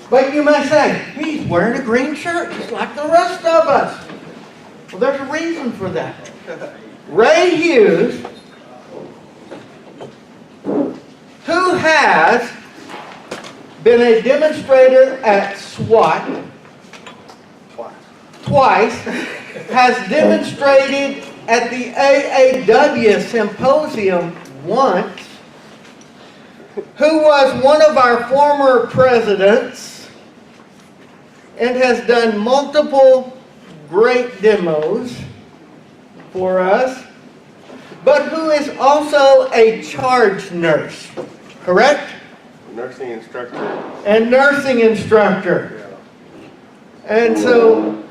But you may say, he's wearing a green shirt just like the rest of us. Well, there's a reason for that. Ray Hughes, who has been a demonstrator at SWAT twice, has demonstrated at the AAW symposium once, who was one of our former presidents and has done multiple great demos for us, but who is also a charge nurse, correct? Nursing instructor. And nursing instructor. And so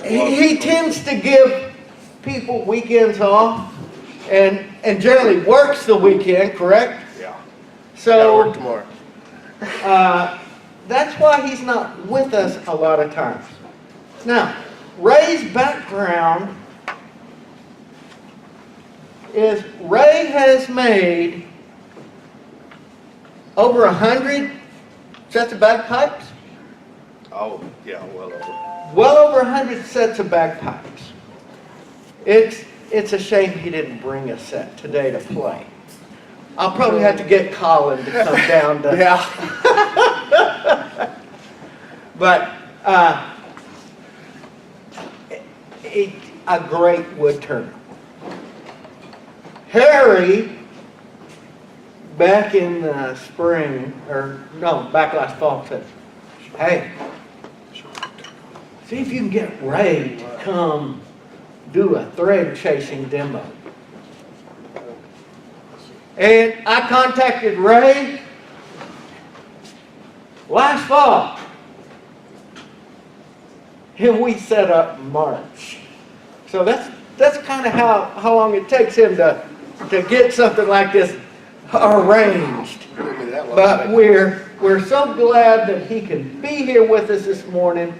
he tends to give people weekends off and generally works the weekend, correct? Yeah. So work tomorrow. That's why he's not with us a lot of times. Now, Ray's background is Ray has made over 100 sets of bagpipes. Oh, yeah, well over. Well over 100 sets of bagpipes. It's a shame he didn't bring a set today to play. I'll probably have to get Colin to come down to... Yeah. But a great woodturner. Harry, back in the spring, back last fall, said, hey, see if you can get Ray to come do a thread chasing demo. And I contacted Ray last fall. And we set up March. So that's kind of how long it takes him to get something like this arranged. But we're so glad that he can be here with us this morning.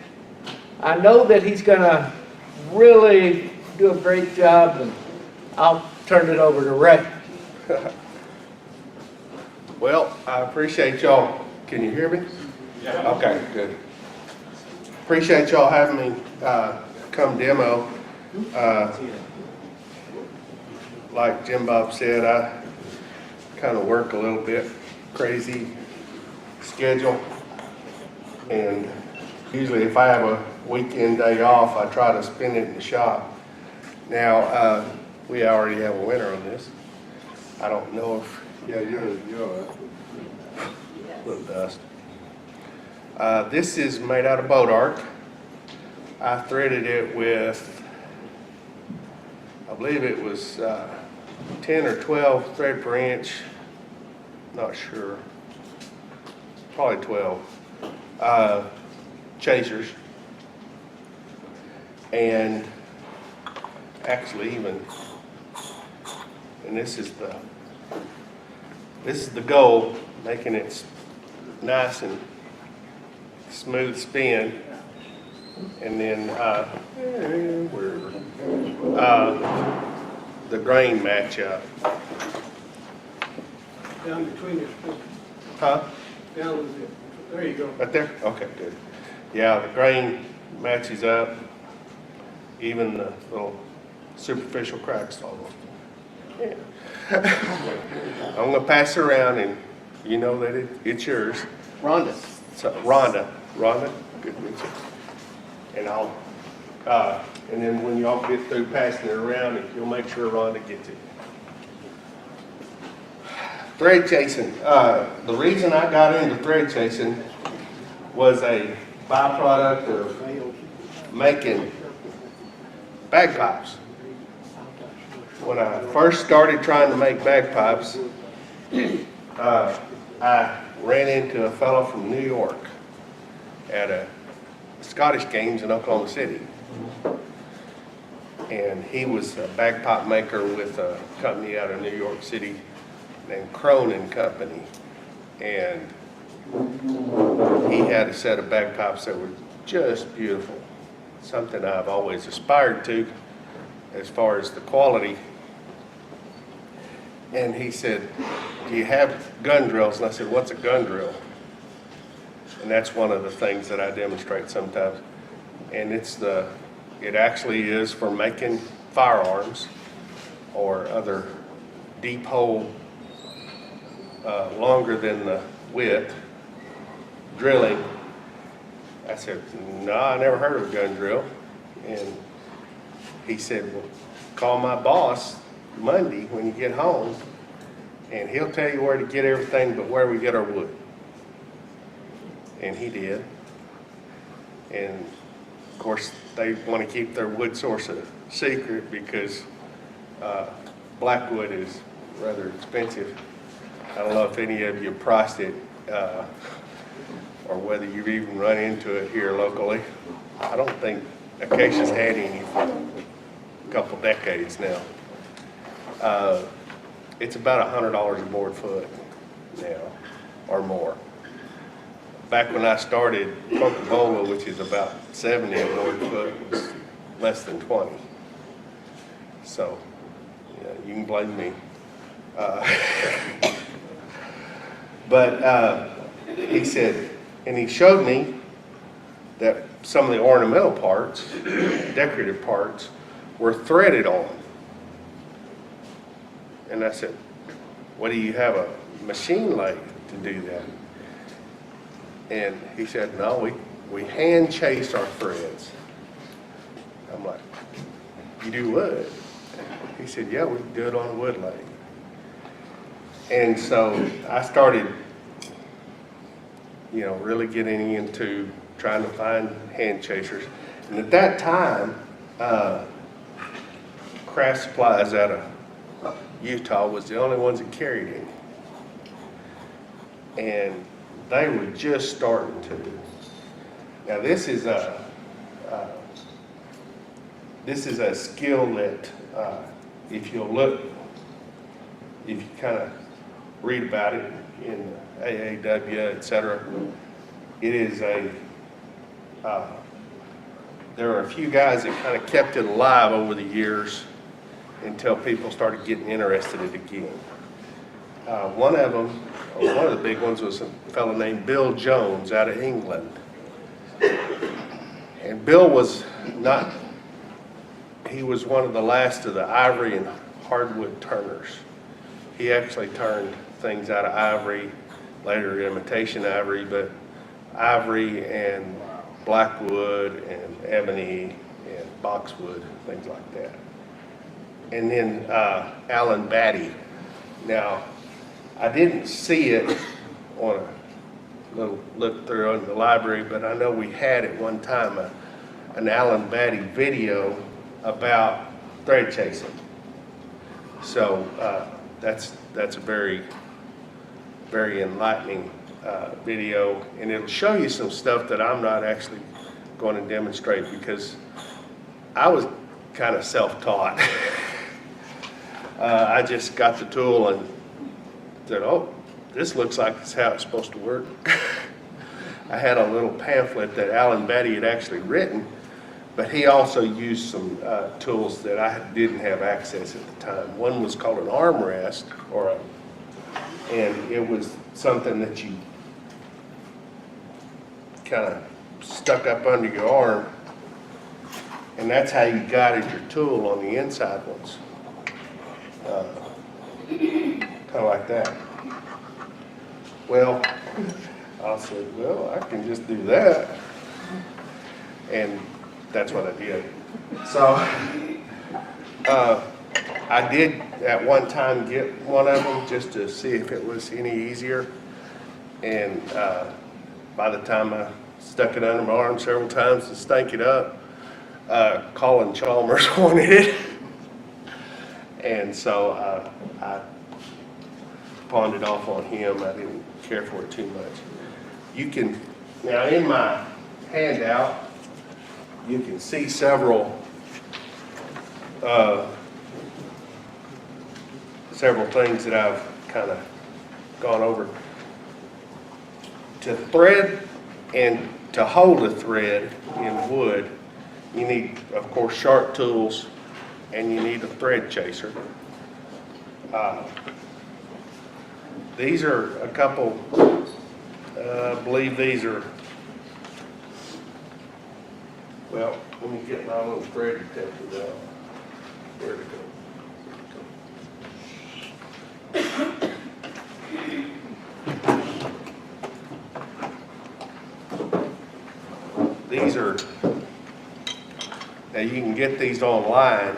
I know that he's going to really do a great job, and I'll turn it over to Ray. Well, I appreciate y'all. Can you hear me? Yeah. Okay, good. Appreciate y'all having me come demo. Like Jim Bob said, I kind of work a little bit crazy schedule, and usually if I have a weekend day off, I try to spend it in the shop. Now, we already have a winner on this. I don't know if, yeah, you're a little dust. This is made out of boat arc. I threaded it with, I believe it was 10 or 12 thread per inch, not sure, probably 12 chasers, and actually even, and this is the goal, making it nice and smooth spin, and then the grain match up. Down between your feet. Huh? Down with it. There you go. Right there? Okay, good. Yeah, the grain matches up, even the little superficial cracks almost. Yeah. I'm going to pass it around, and you know that it's yours. Rhonda. So, Rhonda, good to meet you. And I'll, and then when y'all get through passing it around, you'll make sure Rhonda gets it. Thread chasing. The reason I got into thread chasing was a byproduct of making bagpipes. When I first started trying to make bagpipes, I ran into a fellow from New York at a Scottish Games in Oklahoma City. And he was a bagpipe maker with a company out of New York City named Cronin Company. And he had a set of bagpipes that were just beautiful. Something I've always aspired to as far as the quality. And he said, do you have gun drills? And I said, what's a gun drill? And that's one of the things that I demonstrate sometimes. And it actually is for making firearms or other deep hole, longer than the width, drilling. I said, no, I never heard of a gun drill. And he said, well, call my boss Monday when you get home, and he'll tell you where to get everything but where we get our wood. And he did. And of course, they want to keep their wood source a secret because blackwood is rather expensive. I don't know if any of you priced it or whether you've even run into it here locally. I don't think Acacia's had any for a couple decades now. It's about $100 a board foot now or more. Back when I started, Coca-Cola, which is about 70 a board foot, was less than 20. So, yeah, you can blame me. But he said, and he showed me that some of the ornamental parts, decorative parts, were threaded on. And I said, what, do you have a machine lathe to do that? And he said, no, we hand chase our threads. I'm like, you do what? He said, yeah, we do it on a wood lathe. And so I started, really getting into trying to find hand chasers. And at that time, Craft Supplies out of Utah was the only ones that carried any. And they were just starting to. Now this is a skill that if you'll look, if you kind of read about it in AAW, etc., it is there are a few guys that kind of kept it alive over the years until people started getting interested in it again. One of them, or one of the big ones, was a fellow named Bill Jones out of England. And Bill was he was one of the last of the ivory and hardwood turners. He actually turned things out of ivory, later imitation ivory, but ivory and blackwood and ebony and boxwood, things like that. And then Alan Batty. Now, I didn't see it on a little look through in the library, but I know we had at one time an Alan Batty video about thread chasing. So that's a very, very enlightening video, and it'll show you some stuff that I'm not actually going to demonstrate because I was kind of self-taught. I just got the tool and said, oh, this looks like it's how it's supposed to work. I had a little pamphlet that Alan Batty had actually written, but he also used some tools that I didn't have access at the time. One was called an armrest, and it was something that you kind of stuck up under your arm, and that's how you guided your tool on the inside ones. Kind of like that. Well, I said, well, I can just do that. And that's what I did. So, I did at one time get one of them just to see if it was any easier. And by the time I stuck it under my arm several times to stank it up, Colin Chalmers wanted it. And so I pawned it off on him. I didn't care for it too much. You can, now in my handout, you can see several things that I've kind of gone over. To thread and to hold a thread in wood, you need, of course, sharp tools, and you need a thread chaser. These are a couple, I believe these are, well, let me get my little thread detector out. Where'd it go? These are, now you can get these online,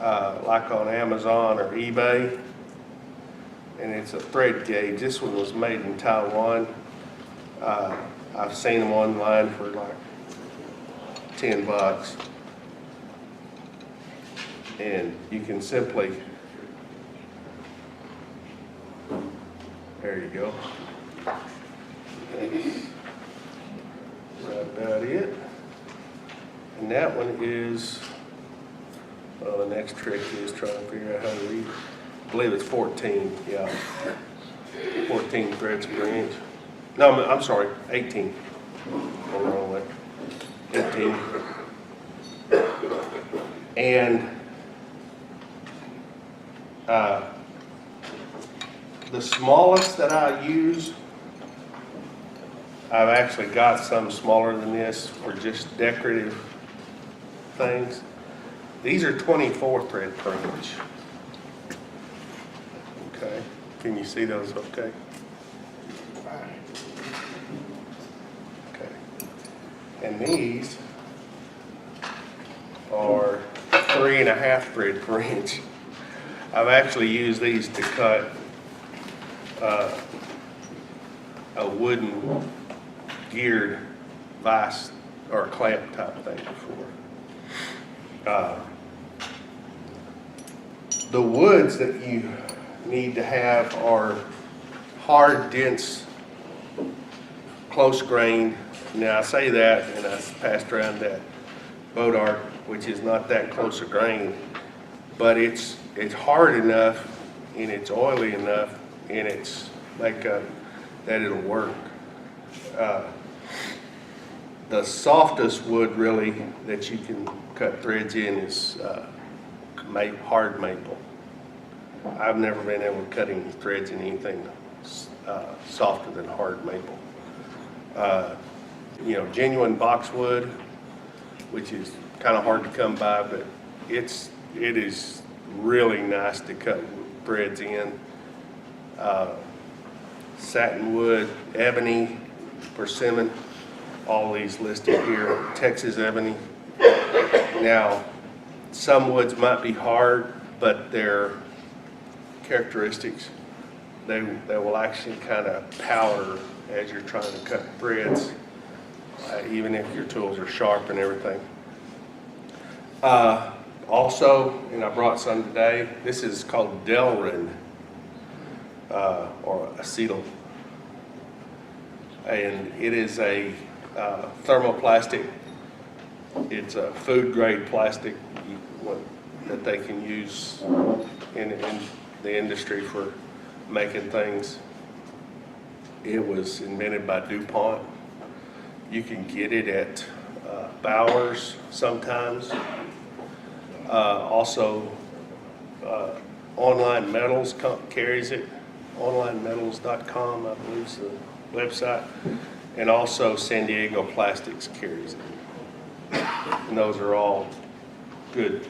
like on Amazon or eBay, and it's a thread gauge. This one was made in Taiwan. I've seen them online for like $10. And you can simply, there you go. That's about it. And that one is, well, the next trick is trying to figure out how to read it. I believe it's 14, yeah. 14 threads per inch. No, I'm sorry, 18. Go the wrong way. 18. And the smallest that I use, I've actually got some smaller than this for just decorative things. These are 24 thread per inch. Okay, can you see those okay? Okay. And these are 3.5 thread per inch. I've actually used these to cut a wooden geared vise or clamp type thing before. The woods that you need to have are hard, dense, close grain. Now I say that, and I passed around that boat art, which is not that close a grain, but it's hard enough and it's oily enough in its makeup that it'll work. The softest wood really that you can cut threads in is hard maple. I've never been able to cut any threads in anything softer than hard maple. You know, genuine boxwood, which is kind of hard to come by, but it is really nice to cut threads in. Satinwood, ebony, persimmon, all these listed here. Texas ebony. Now, some woods might be hard, but their characteristics, they will actually kind of powder as you're trying to cut threads, even if your tools are sharp and everything. Also, and I brought some today, this is called Delrin, or acetyl. And it is a thermoplastic. It's a food grade plastic that they can use in the industry for making things. It was invented by DuPont. You can get it at Bowers sometimes. Also, Online Metals carries it. OnlineMetals.com, I believe, is the website. And also San Diego Plastics carries it. And those are all good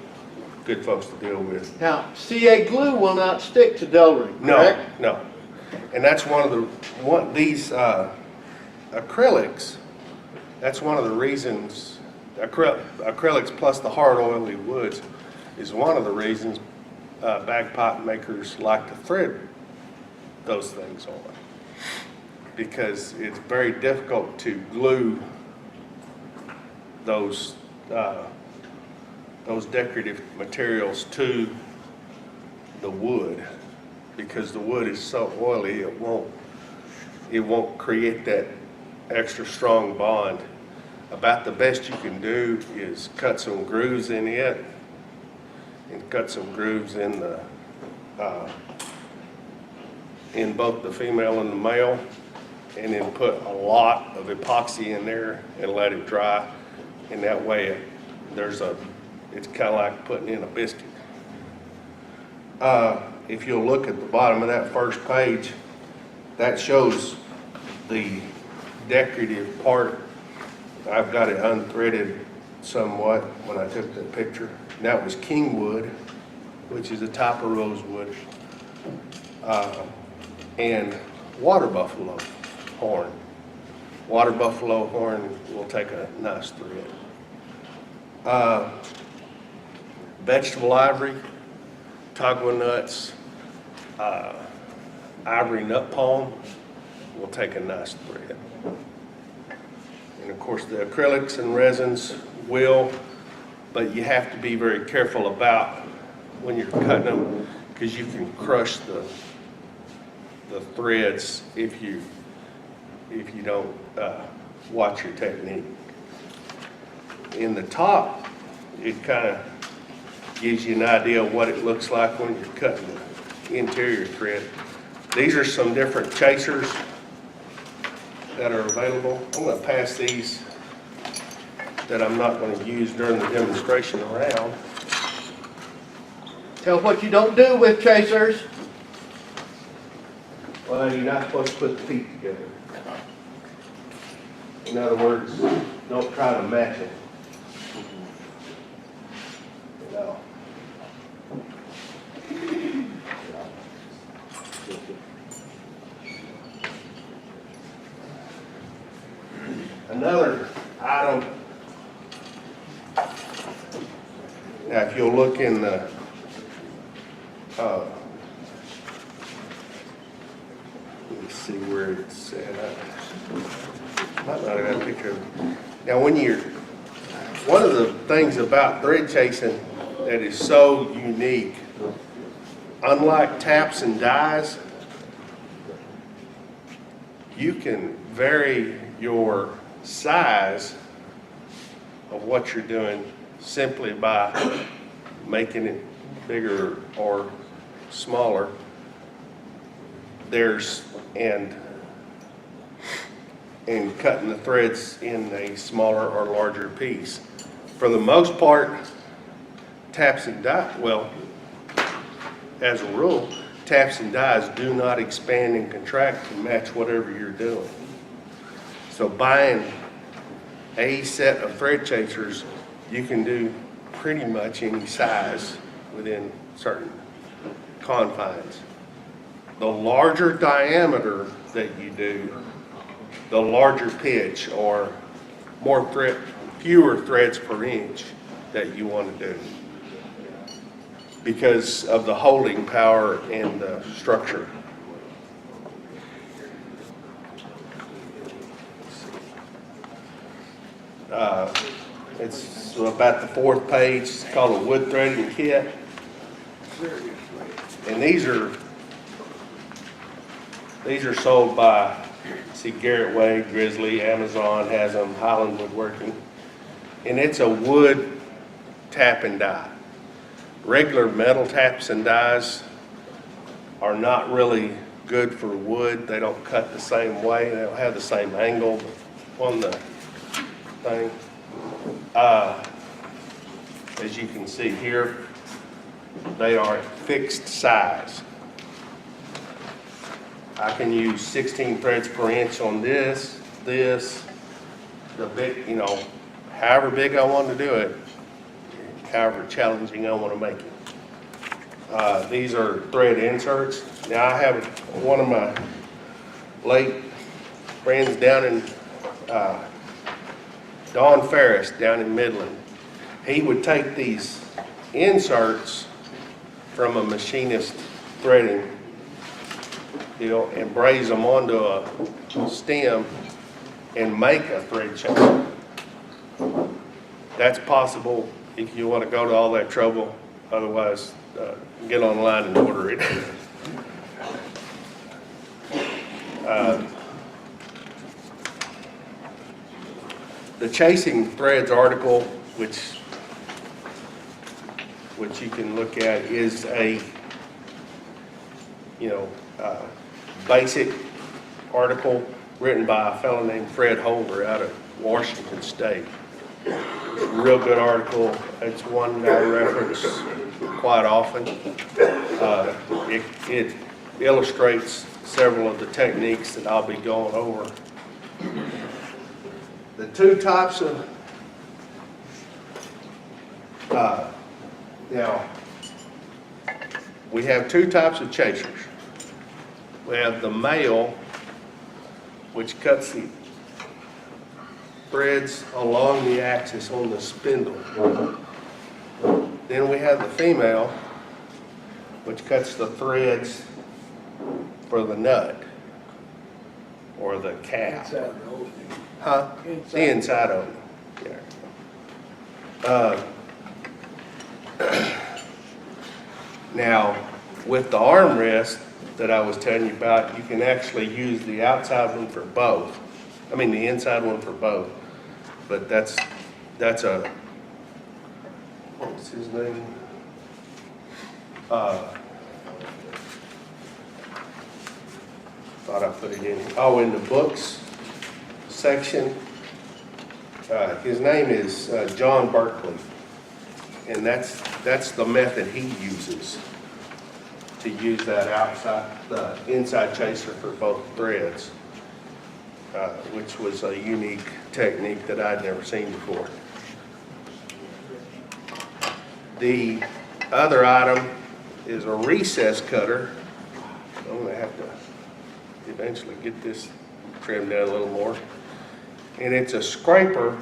folks to deal with. Now, CA glue will not stick to Delrin, correct? No. And that's these acrylics, that's one of the reasons, acrylics plus the hard oily woods is one of the reasons bagpipe makers like to thread those things on. Because it's very difficult to glue those decorative materials to the wood, because the wood is so oily it won't create that extra strong bond. About the best you can do is cut some grooves in it, and cut some grooves in the in both the female and the male, and then put a lot of epoxy in there and let it dry. And that way it's kind of like putting in a biscuit. if you'll look at the bottom of that first page, that shows the decorative part. I've got it unthreaded somewhat when I took that picture. And that was kingwood, which is a type of rosewood, and water buffalo horn. Water buffalo horn will take a nice thread. Vegetable ivory, tagua nuts, ivory nut palm will take a nice thread. And of course the acrylics and resins will, but you have to be very careful about when you're cutting them, because you can crush the threads if you don't watch your technique. In the top, it kind of gives you an idea of what it looks like when you're cutting the interior thread. These are some different chasers that are available. I'm going to pass these that I'm not going to use during the demonstration around. Tell what you don't do with chasers. Well, you're not supposed to put the feet together. In other words, don't try to match it. You know. Another item. Now, if you'll look in the let me see where it's at. Might not have got a picture of it. Now, one of the things about thread chasing that is so unique, unlike taps and dies, you can vary your size of what you're doing simply by making it bigger or smaller. And cutting the threads in a smaller or larger piece. For the most part, taps and dies, well, as a rule, taps and dies do not expand and contract to match whatever you're doing. So buying a set of thread chasers, you can do pretty much any size within certain confines. The larger diameter that you do, the larger pitch or fewer threads per inch that you want to do because of the holding power and the structure. It's about the fourth page. It's called a wood threading kit. And these are sold by, see, Garrett Wade, Grizzly, Amazon has them, Highland Woodworking. And it's a wood tap and die. Regular metal taps and dies are not really good for wood. They don't cut the same way. They don't have the same angle on the thing. As you can see here, they are fixed size. I can use 16 threads per inch on this, the big, however big I want to do it, however challenging I want to make it. These are thread inserts. Now I have one of my late friends down in, Don Ferris down in Midland. He would take these inserts from a machinist threading deal and braze them onto a stem and make a thread chaser. That's possible if you want to go to all that trouble. Otherwise, get online and order it. The Chasing Threads article, which you can look at, is a basic article written by a fellow named Fred Holder out of Washington State. Real good article. It's one I reference quite often. It illustrates several of the techniques that I'll be going over. The two types of, now, we have two types of chasers. We have the male, which cuts the threads along the axis on the spindle. Then we have the female, which cuts the threads for the nut or the cap. Inside the opening. Huh? The inside of it. Yeah. Now, with the armrest that I was telling you about, you can actually use the outside one for both. I mean, the inside one for both. But that's a, what was his name? Thought I put it in, oh, in the books section. His name is John Berkeley. And that's the method he uses to use that the inside chaser for both threads, which was a unique technique that I'd never seen before. The other item is a recess cutter. I'm gonna have to eventually get this trimmed down a little more. And it's a scraper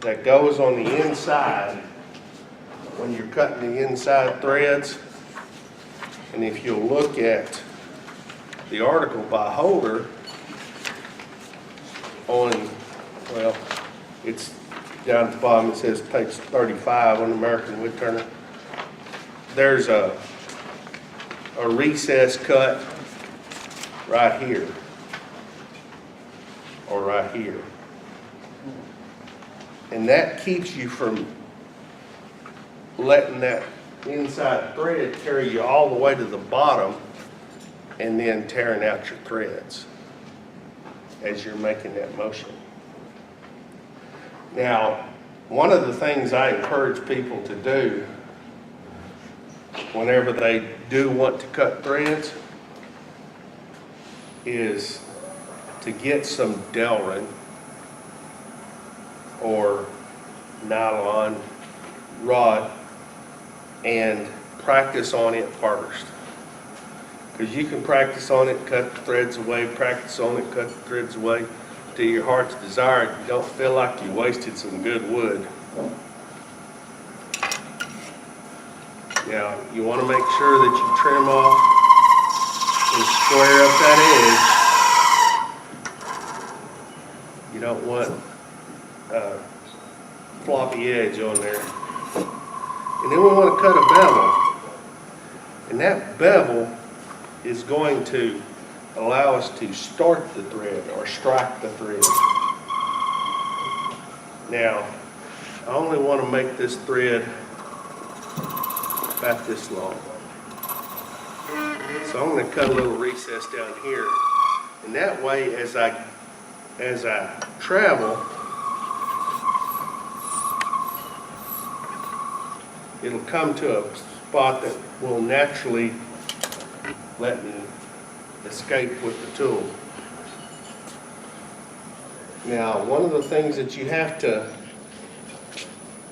that goes on the inside when you're cutting the inside threads. And if you'll look at the article by Holder on, well, it's down at the bottom, it says page 35 on American Woodturner. There's a recess cut right here, or right here. And that keeps you from letting that inside thread carry you all the way to the bottom and then tearing out your threads as you're making that motion. Now, one of the things I encourage people to do whenever they do want to cut threads is to get some Delrin or nylon rod and practice on it first. Because you can practice on it, cut the threads away, practice on it, cut the threads away, to your heart's desire. You don't feel like you wasted some good wood. Now, you want to make sure that you trim off and square up that edge. You don't want floppy edge on there. And then we want to cut a bevel. And that bevel is going to allow us to start the thread or strike the thread. Now, I only want to make this thread about this long. So I'm going to cut a little recess down here. And that way, as I travel, it'll come to a spot that will naturally let me escape with the tool. Now, one of the things that you have to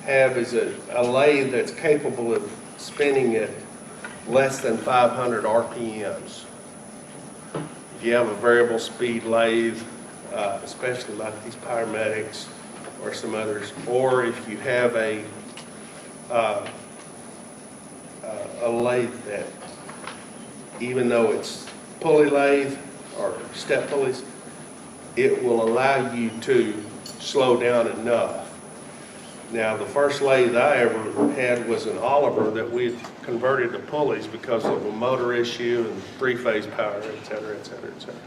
have is a lathe that's capable of spinning at less than 500 RPMs. If you have a variable speed lathe, especially like these Pyromatics or some others, or if you have a lathe that, even though it's pulley lathe or step pulleys, it will allow you to slow down enough. Now, the first lathe I ever had was an Oliver that we converted to pulleys because of a motor issue and three-phase power, et cetera, et cetera, et cetera.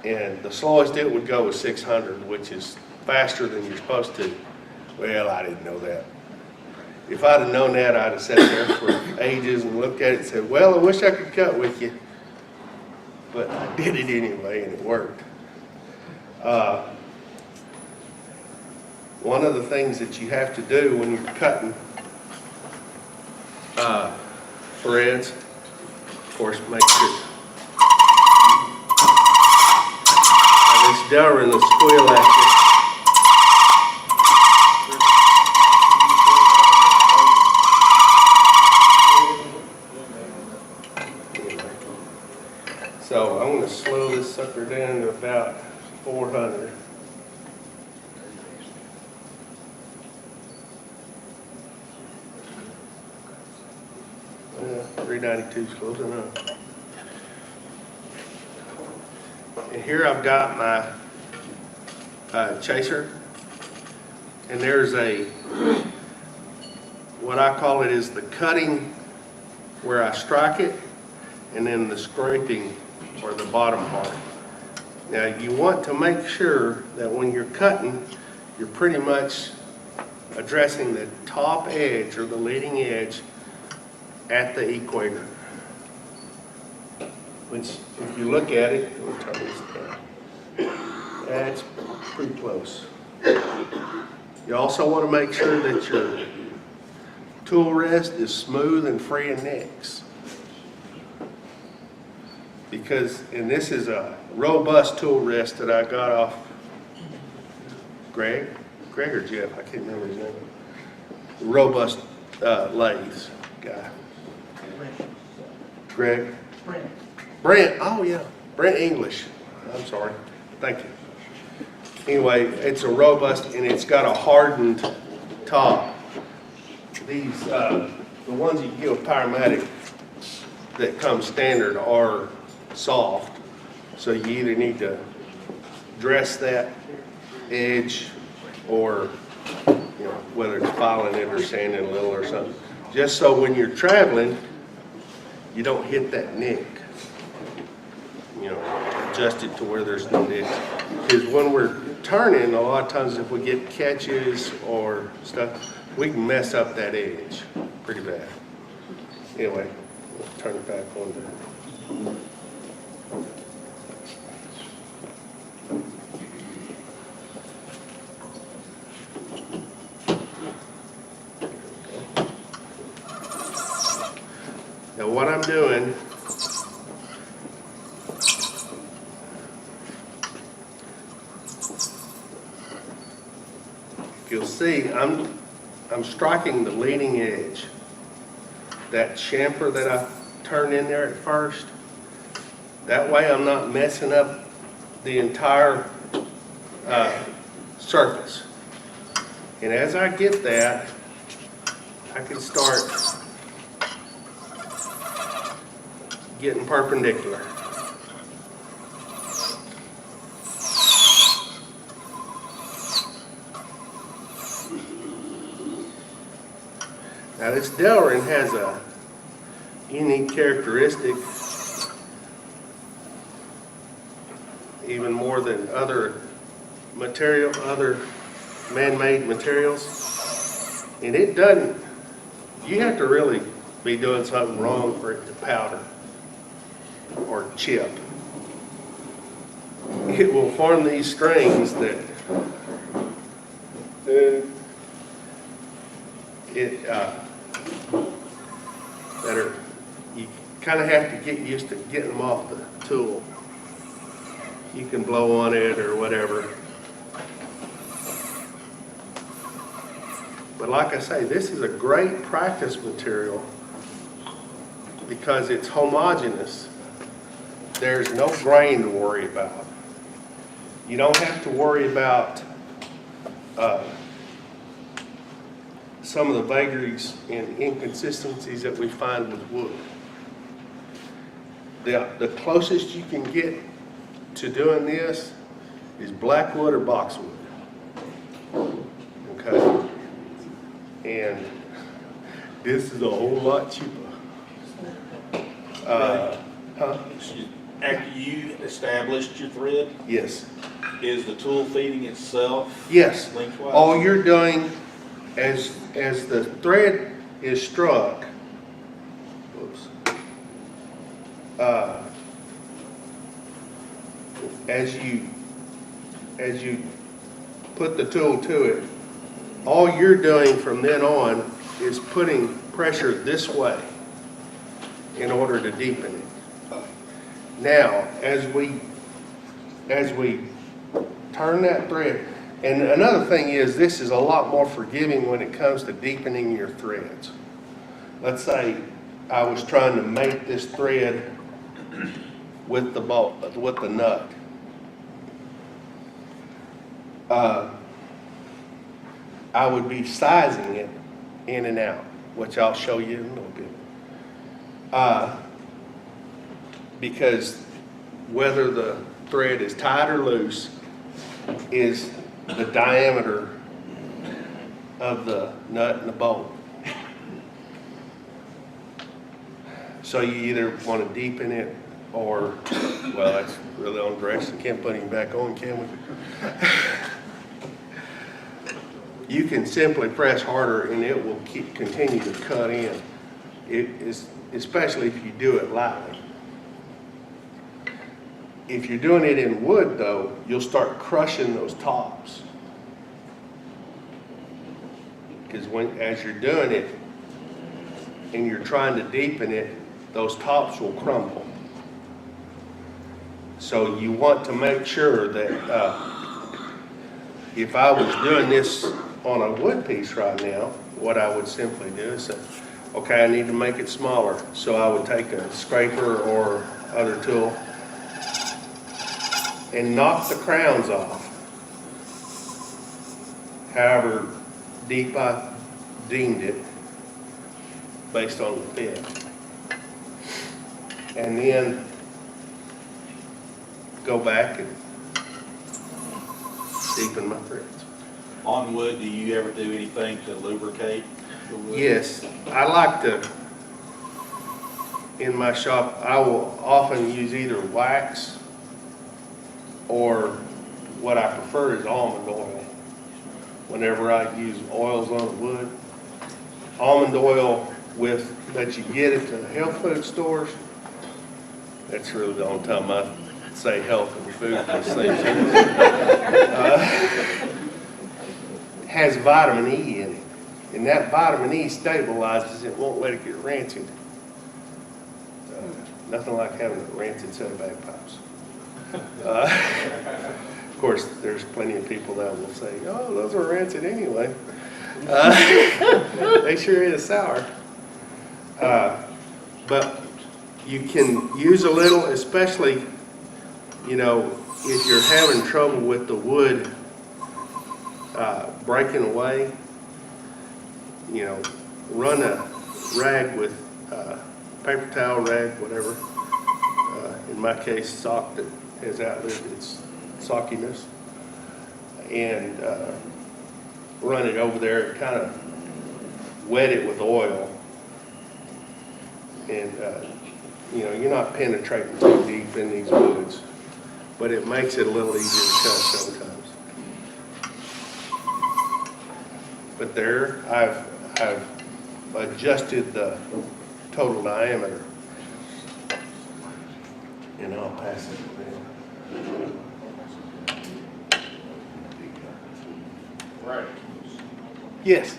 And the slowest it would go was 600, which is faster than you're supposed to. Well, I didn't know that. If I'd have known that, I'd have sat there for ages and looked at it and said, well, I wish I could cut with you. But I did it anyway, and it worked. One of the things that you have to do when you're cutting threads course, makes it. And it's delivering the squeal at you. So I'm going to slow this sucker down to about 400. 392 is close enough. And here I've got my chaser, and there's what I call it is the cutting where I strike it, and then the scraping or the bottom part. Now you want to make sure that when you're cutting, you're pretty much addressing the top edge or the leading edge at the equator. Which, if you look at it, let me turn this down. That's pretty close. You also want to make sure that your tool rest is smooth and free of nicks. Because, and this is a robust tool rest that I got off Greg or Jeff, I can't remember his name. Robust lathes guy. Greg? Brent, oh yeah, Brent English. I'm sorry, thank you. Anyway, it's a robust and it's got a hardened top. These, the ones you get with Powermatic that come standard are soft. So you either need to dress that edge or, you know, whether it's filing it or sanding a little or something. Just so when you're traveling, you don't hit that nick. You know, adjust it to where there's no nick. Because when we're turning, a lot of times if we get catches or stuff, we can mess up that edge pretty bad. Anyway, we'll turn it back on there. Now what I'm doing, you'll see I'm striking the leading edge. That chamfer that I turned in there at first, that way I'm not messing up the entire surface. And as I get that, I can start getting perpendicular. Now this Delrin has a unique characteristic, even more than other man-made materials, and it doesn't, you have to really be doing something wrong for it to powder or chip. It will form these strings that you kind of have to get used to getting them off the tool. You can blow on it or whatever. But like I say, this is a great practice material because it's homogeneous. There's no grain to worry about. You don't have to worry about some of the vagaries and inconsistencies that we find with wood. The closest you can get to doing this is blackwood or boxwood. Okay? And this is a whole lot cheaper. After you established your thread, Yes. is the tool feeding itself? Yes. Lengthwise? All you're doing as the thread is struck, whoops, as you put the tool to it, all you're doing from then on is putting pressure this way in order to deepen it. Now, as we turn that thread, and another thing is, this is a lot more forgiving when it comes to deepening your threads. Let's say I was trying to mate this thread with the bolt, with the nut. I would be sizing it in and out, which I'll show you in a little bit. Because whether the thread is tight or loose is the diameter of the nut and the bolt. So you either want to deepen it or, well, that's really on direction. Can't put him back on, can we? You can simply press harder and it will continue to cut in. It is, especially if you do it lightly. If you're doing it in wood though, you'll start crushing those tops. Because as you're doing it and you're trying to deepen it, those tops will crumble. So you want to make sure that if I was doing this on a wood piece right now, what I would simply do is say, okay, I need to make it smaller. So I would take a scraper or other tool and knock the crowns off, however deep I deemed it, based on the fit. And then go back and deepen my threads. On wood, do you ever do anything to lubricate the wood? Yes, I like to, in my shop, I will often use either wax or what I prefer is almond oil. Whenever I use oils on wood, almond oil that you get at the health food stores, that's really the only time I say health and food at the same time. Has vitamin E in it, and that vitamin E stabilizes it, won't let it get rancid. Nothing like having a rancid set of bagpipes. Of course, there's plenty of people that will say, oh, those are rancid anyway. They sure is sour. But you can use a little, especially, you know, if you're having trouble with the wood breaking away, you know, run a rag with paper towel, rag, whatever. In my case, sock that has outlived its sockiness, and run it over there and kind of wet it with oil. And you know, you're not penetrating too deep in these woods, but it makes it a little easier to cut sometimes. But there, I've adjusted the total diameter, and I'll pass it around. Right. Yes.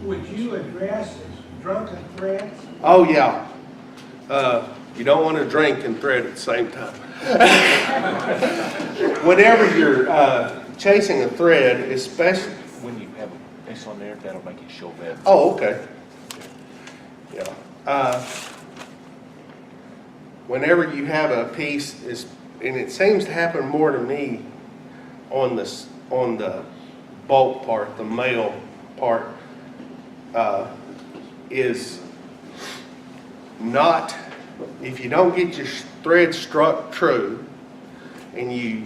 Would you address drunken threads? Oh, yeah. You don't want to drink and thread at the same time. Whenever you're chasing a thread, especially. When you have this on there, that'll make it show better. Oh, okay. Yeah. Whenever you have a piece, and it seems to happen more to me on the bolt part, the male part, is not, if you don't get your thread struck true, and you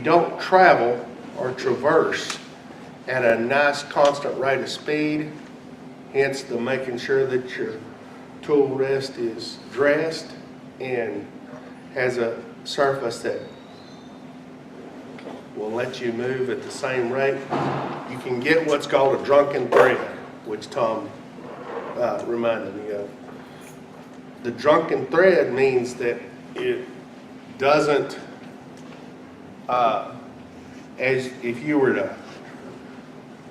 don't travel or traverse at a nice constant rate of speed, hence the making sure that your tool rest is dressed and has a surface that will let you move at the same rate, you can get what's called a drunken thread, which Tom reminded me of. The drunken thread means that it doesn't, as if you were to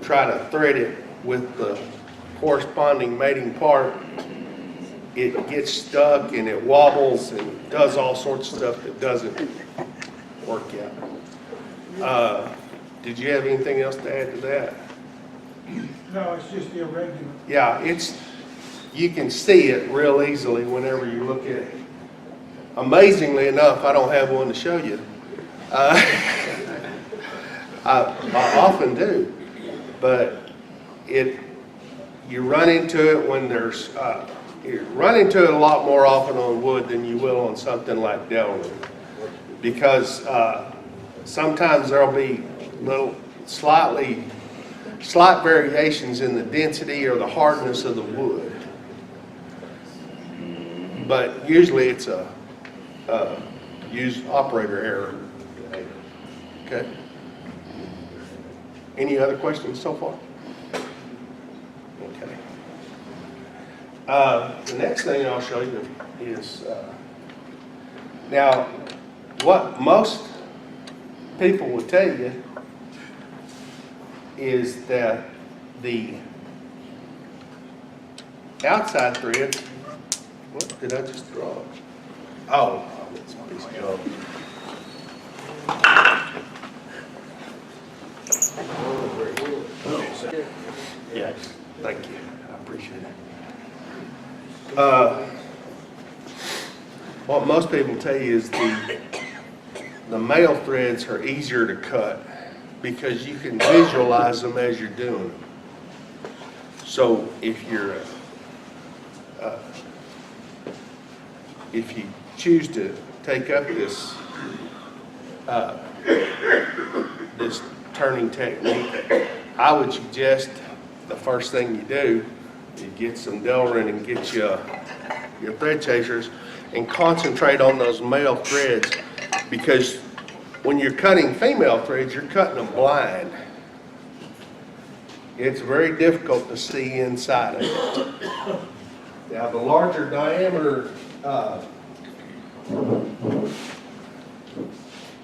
try to thread it with the corresponding mating part, it gets stuck and it wobbles and does all sorts of stuff that doesn't work out. Did you have anything else to add to that? No, it's just irregular. Yeah, you can see it real easily whenever you look at it. Amazingly enough, I don't have one to show you. I often do, but you run into it when you run into it a lot more often on wood than you will on something like delrin, because sometimes there'll be little slight variations in the density or the hardness of the wood, but usually it's a use operator error. Okay. Any other questions so far? Okay. The next thing I'll show you is, now, what most people will tell you is that the outside thread, what did I just draw? Oh, it's a piece of junk. Yes, thank you. I appreciate it. What most people tell you is the male threads are easier to cut because you can visualize them as you're doing them. So if you choose to take up this turning technique, I would suggest the first thing you do is get some delrin and get your thread chasers and concentrate on those male threads, because when you're cutting female threads, you're cutting them blind. It's very difficult to see inside of it. Now the larger diameter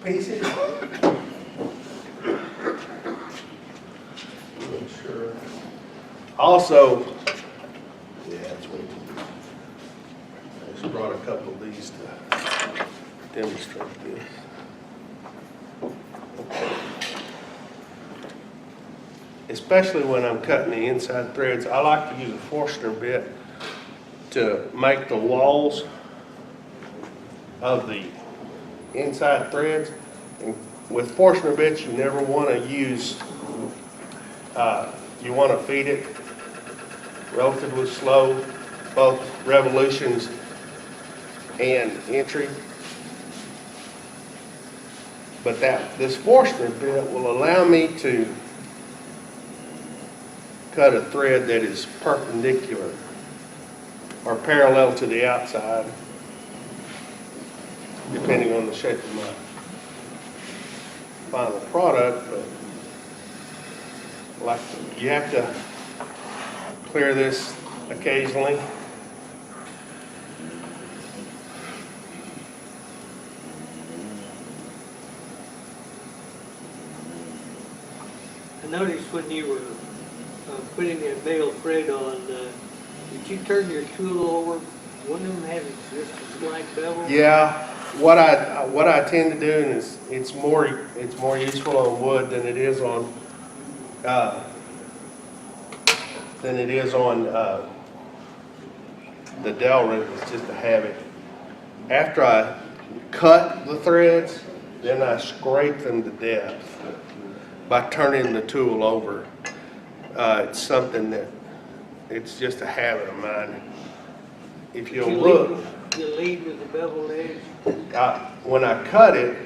pieces, sure. Also, yeah, it's way too big. I just brought a couple of these to demonstrate this. Especially when I'm cutting the inside threads, I like to use a Forstner bit to make the walls of the inside threads. And with Forstner bits, you never want to use, you want to feed it relatively slow, both revolutions and entry. But this Forstner bit will allow me to cut a thread that is perpendicular or parallel to the outside, depending on the shape of my final product. But like, you have to clear this occasionally. I noticed when you were putting that male thread on, did you turn your tool over? One of them have just a slight bevel? Yeah, what I tend to do is it's more useful on wood than it is on the delrin. It's just a habit. After I cut the threads, then I scrape them to depth by turning the tool over. It's something that, it's just a habit of mine. If you'll look, You lead with the bevel edge? when I cut it,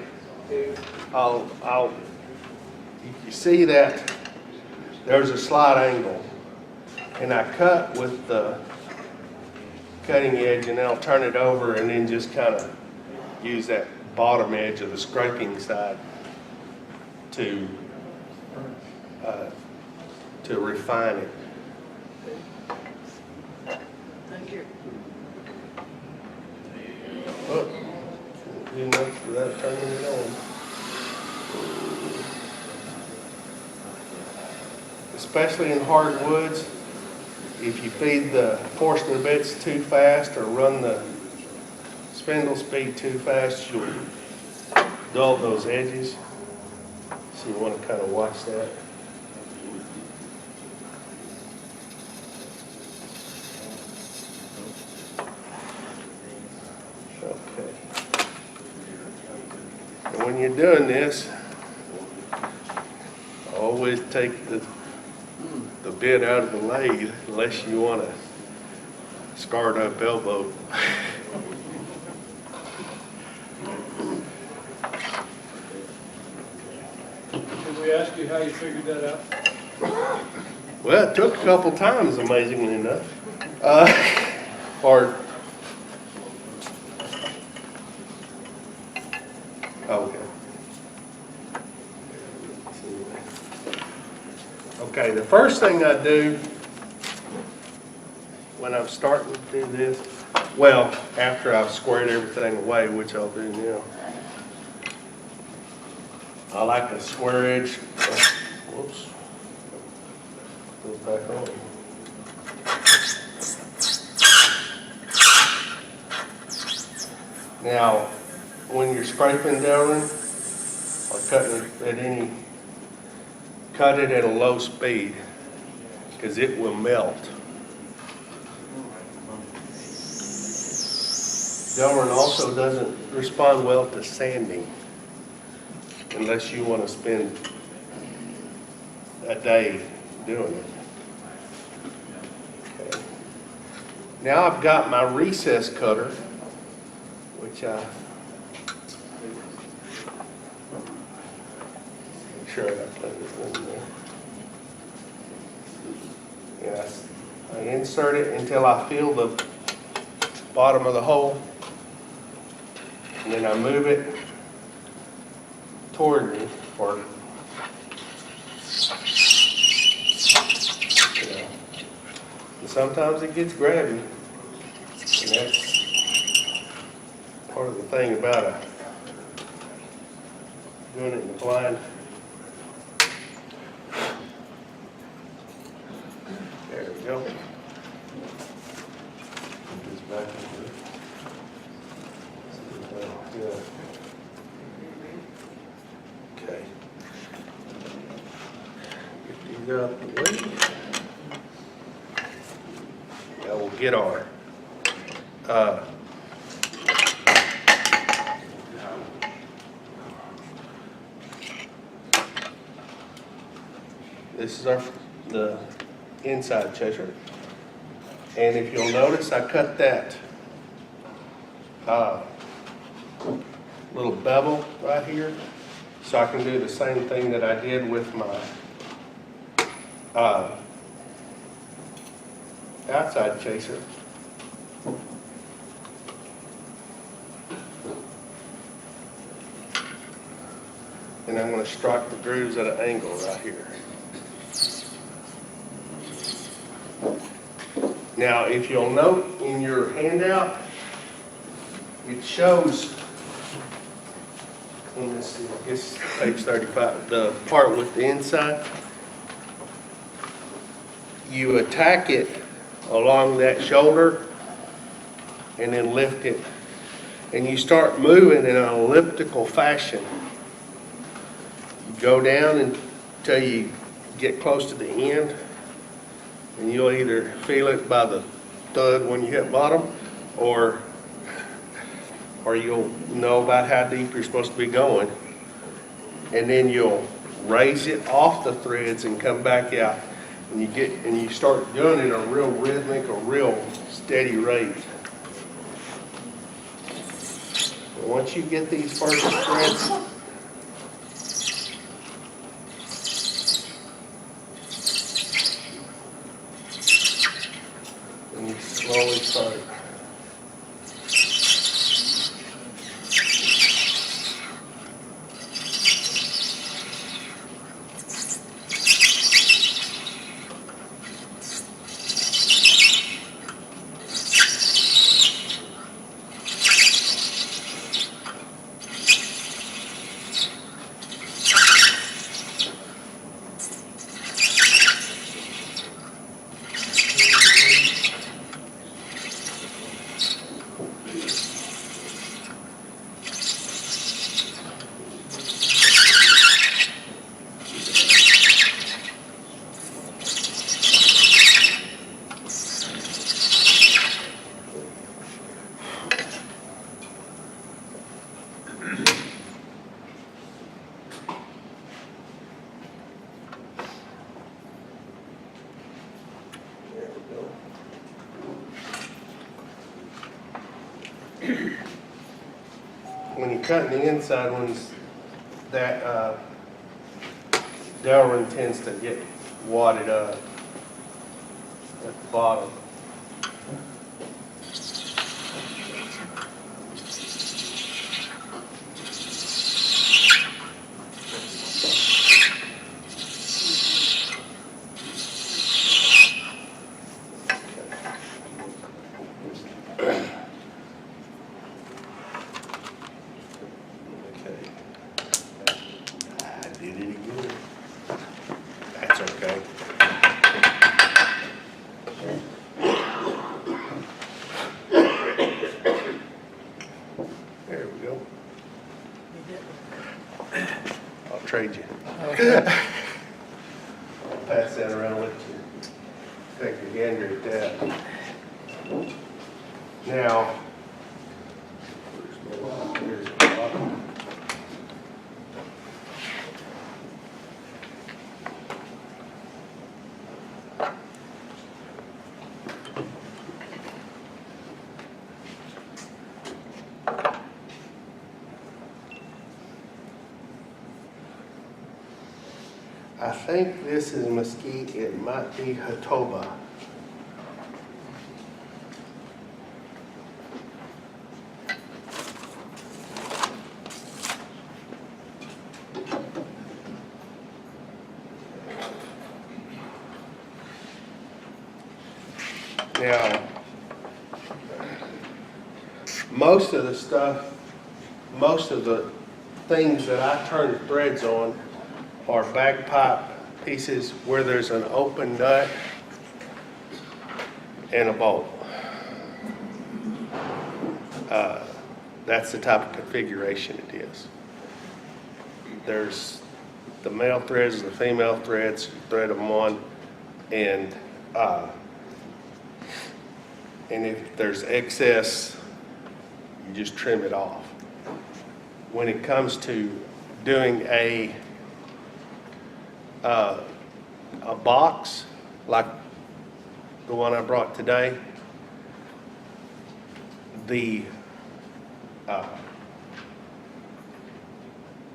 Yeah. you see that there's a slight angle, and I cut with the cutting edge, and then I'll turn it over and then just kind of use that bottom edge of the scraping side to refine it. Thank you. Look, you know, for that turning it on. Especially in hardwoods, if you feed the portion of bits too fast or run the spindle speed too fast, you'll dull those edges. So you want to kind of watch that. Okay. And when you're doing this, always take the bit out of the lathe unless you want a scarred up elbow. Did we ask you how you figured that out? Well, it took a couple times, amazingly enough. Or, okay. Okay, the first thing I do when I'm starting to do this, well, after I've squared everything away, which I'll do now, I like a square edge. Whoops. Goes back on. Now, when you're scraping down or cutting it at any, cut it at a low speed because it will melt. Delrin also doesn't respond well to sanding unless you want to spend a day doing it. Okay. Now I've got my recess cutter, which I make sure I got plenty of room there. Yes, I insert it until I feel the bottom of the hole, and then I move it toward me for, and sometimes it gets grabby, and that's part of the thing about doing it in the blind. There we go. Put this back in here. Yeah. Okay. Get these out of the way. Now we'll get our this is the inside chaser, and if you'll notice, I cut that little bevel right here, so I can do the same thing that I did with my outside chaser. And I'm going to strike the grooves at an angle right here. Now, if you'll note in your handout, it shows, let me see, I guess page 35, the part with the inside. You attack it along that shoulder and then lift it, and you start moving in an elliptical fashion. You go down until you get close to the end, and you'll either feel it by the thud when you hit bottom, or you'll know about how deep you're supposed to be going, and then you'll raise it off the threads and come back out, and you start doing it at a real rhythmic, a real steady rate. But once you get these first threads and you slowly start. When you're cutting the inside ones, that Delrin tends to get wadded up at the bottom. Okay. I did it again. That's okay. There we go. I'll trade you. I'll pass that around, let you take a gander at that. Now, here's the bottom. I think this is mesquite, it might be Hatoba. Now, most of the stuff, most of the things that I turn the threads on are bagpipe pieces where there's an open nut and a bolt. That's the type of configuration it is. There's the male threads, the female threads, you thread them on, and if there's excess, you just trim it off. When it comes to doing a box like the one I brought today, the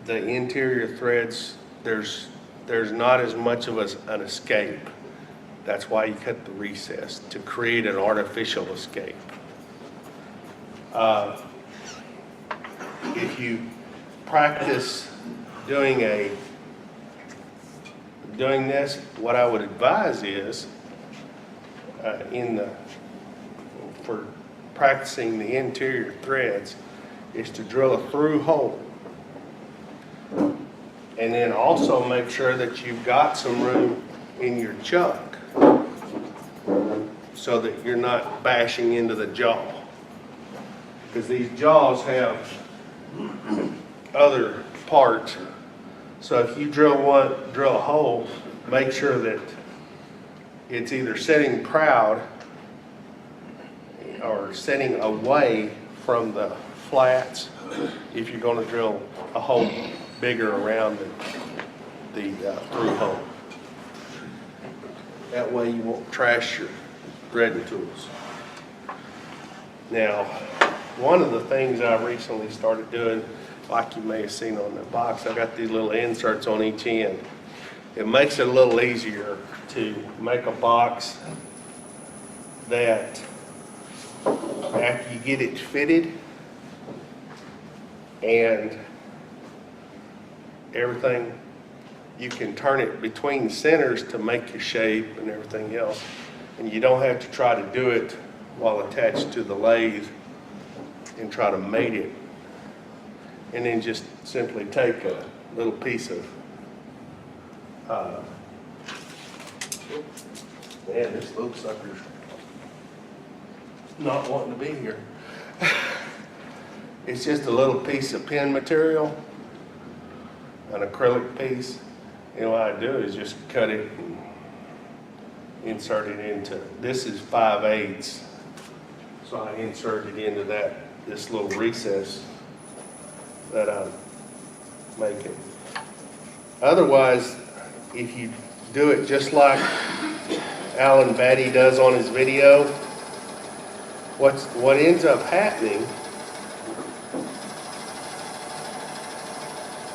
interior threads, there's not as much of an escape. That's why you cut the recess, to create an artificial escape. If you practice doing this, what I would advise is, for practicing the interior threads, is to drill a through hole. And then also make sure that you've got some room in your chuck so that you're not bashing into the jaw. Because these jaws have other parts. So if you drill a hole, make sure that it's either setting proud or setting away from the flats if you're going to drill a hole bigger around the through hole. That way you won't trash your threading tools. Now, one of the things I recently started doing, like you may have seen on the box, I got these little inserts on each end. It makes it a little easier to make a box that after you get it fitted and everything, you can turn it between centers to make your shape and everything else. And you don't have to try to do it while attached to the lathe and try to mate it. And then just simply take a little piece of, man, this little sucker's not wanting to be here. It's just a little piece of pin material, an acrylic piece. And what I do is just cut it and insert it into, this is 5/8. So I insert it into this little recess that I'm making. Otherwise, if you do it just like Alan Batty does on his video, what ends up happening,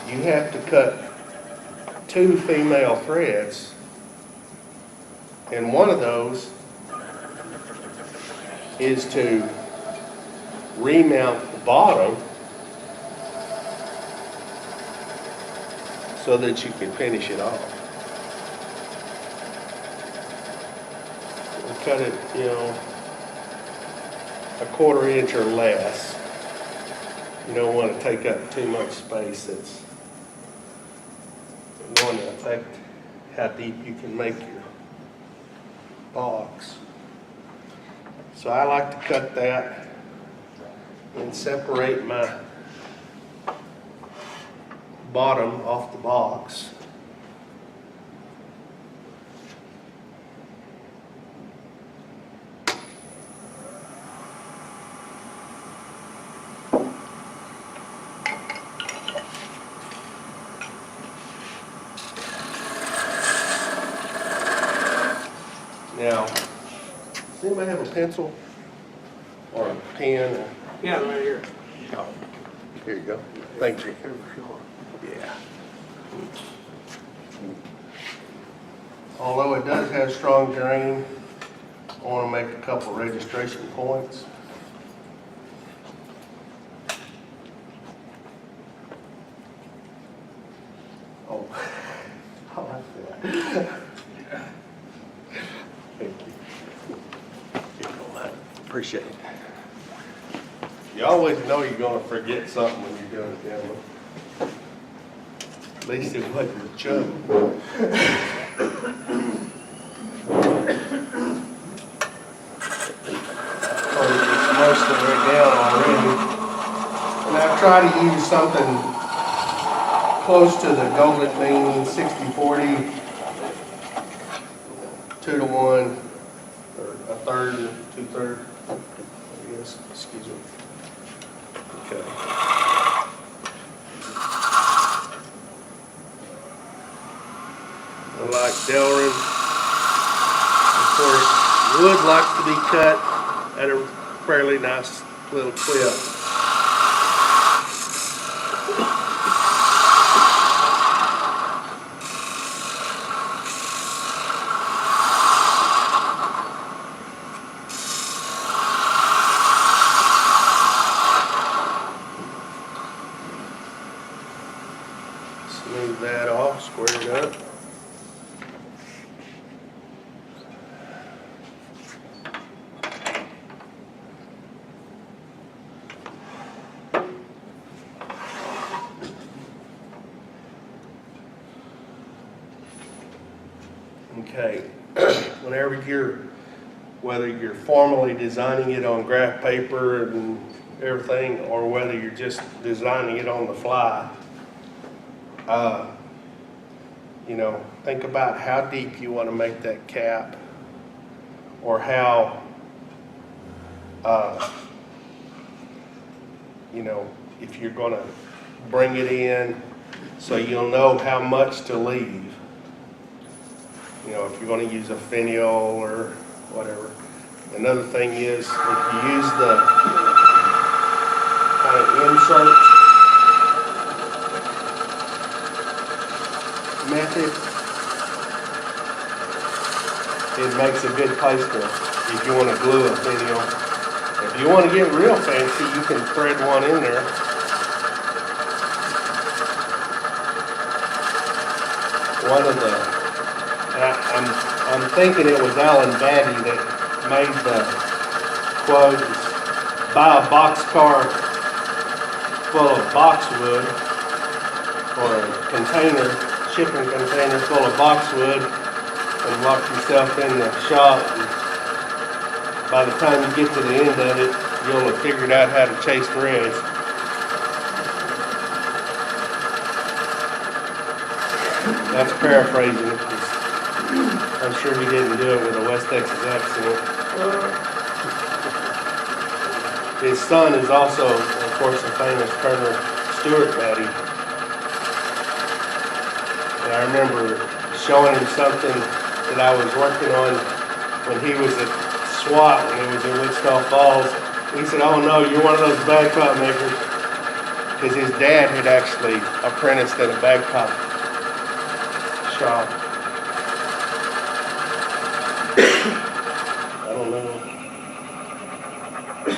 you have to cut 2 female threads, and one of those is to remount the bottom so that you can finish it off. And cut it, you know, a 1/4 inch or less. You don't want to take up too much space that's going to affect how deep you can make your box. So I like to cut that and separate my bottom off the box. Now, does anybody have a pencil or a pen? Or, Yeah, right here. oh, here you go. Thank you. Yeah. Although it does have strong grain, I want to make a couple registration points. Oh, I like that. Thank you. Appreciate it. You always know you're going to forget something when you're doing it, Emma. At least it wasn't Chuck. Most of it down already. And I try to use something close to the golden mean, 60-40, 2-to-1, or 1/3 or 2/3, I guess, excuse me. Okay. I like Delrin. Of course, wood likes to be cut at a fairly nice little clip. Smooth that off, square it up. Okay, whenever whether you're formally designing it on graph paper and everything, or whether you're just designing it on the fly, you know, think about how deep you want to make that cap, or how, you know, if you're going to bring it in so you'll know how much to leave. You know, if you're going to use a finial or whatever. Another thing is, if you use the kind of insert method, it makes a good place to, if you want to glue a finial. If you want to get real fancy, you can thread one in there. One of the I'm thinking it was Alan Batty that made the quote, buy a boxcar full of boxwood, or a container, shipping container full of boxwood, and lock yourself in the shop. And by the time you get to the end of it, you'll have figured out how to chase threads. That's paraphrasing it. I'm sure he didn't do it with a West Texas accent. His son is also, of course, a famous Colonel Stuart Batty. And I remember showing him something that I was working on when he was at SWAT, when he was in Wichita Falls. He said, "Oh no, you're one of those bagpipe makers." Because his dad had actually apprenticed at a bagpipe shop. I don't know. I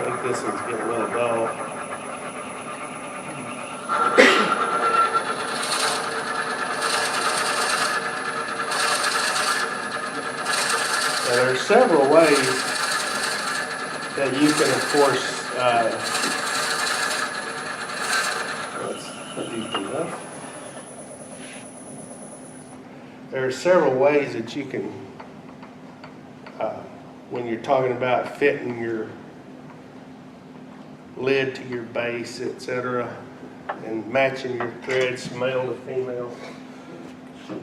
think this one's getting a little dull. Now, there are several ways that you can, of course, let's put these things up. There are several ways that you can, when you're talking about fitting your lid to your base, etc., and matching your threads male to female.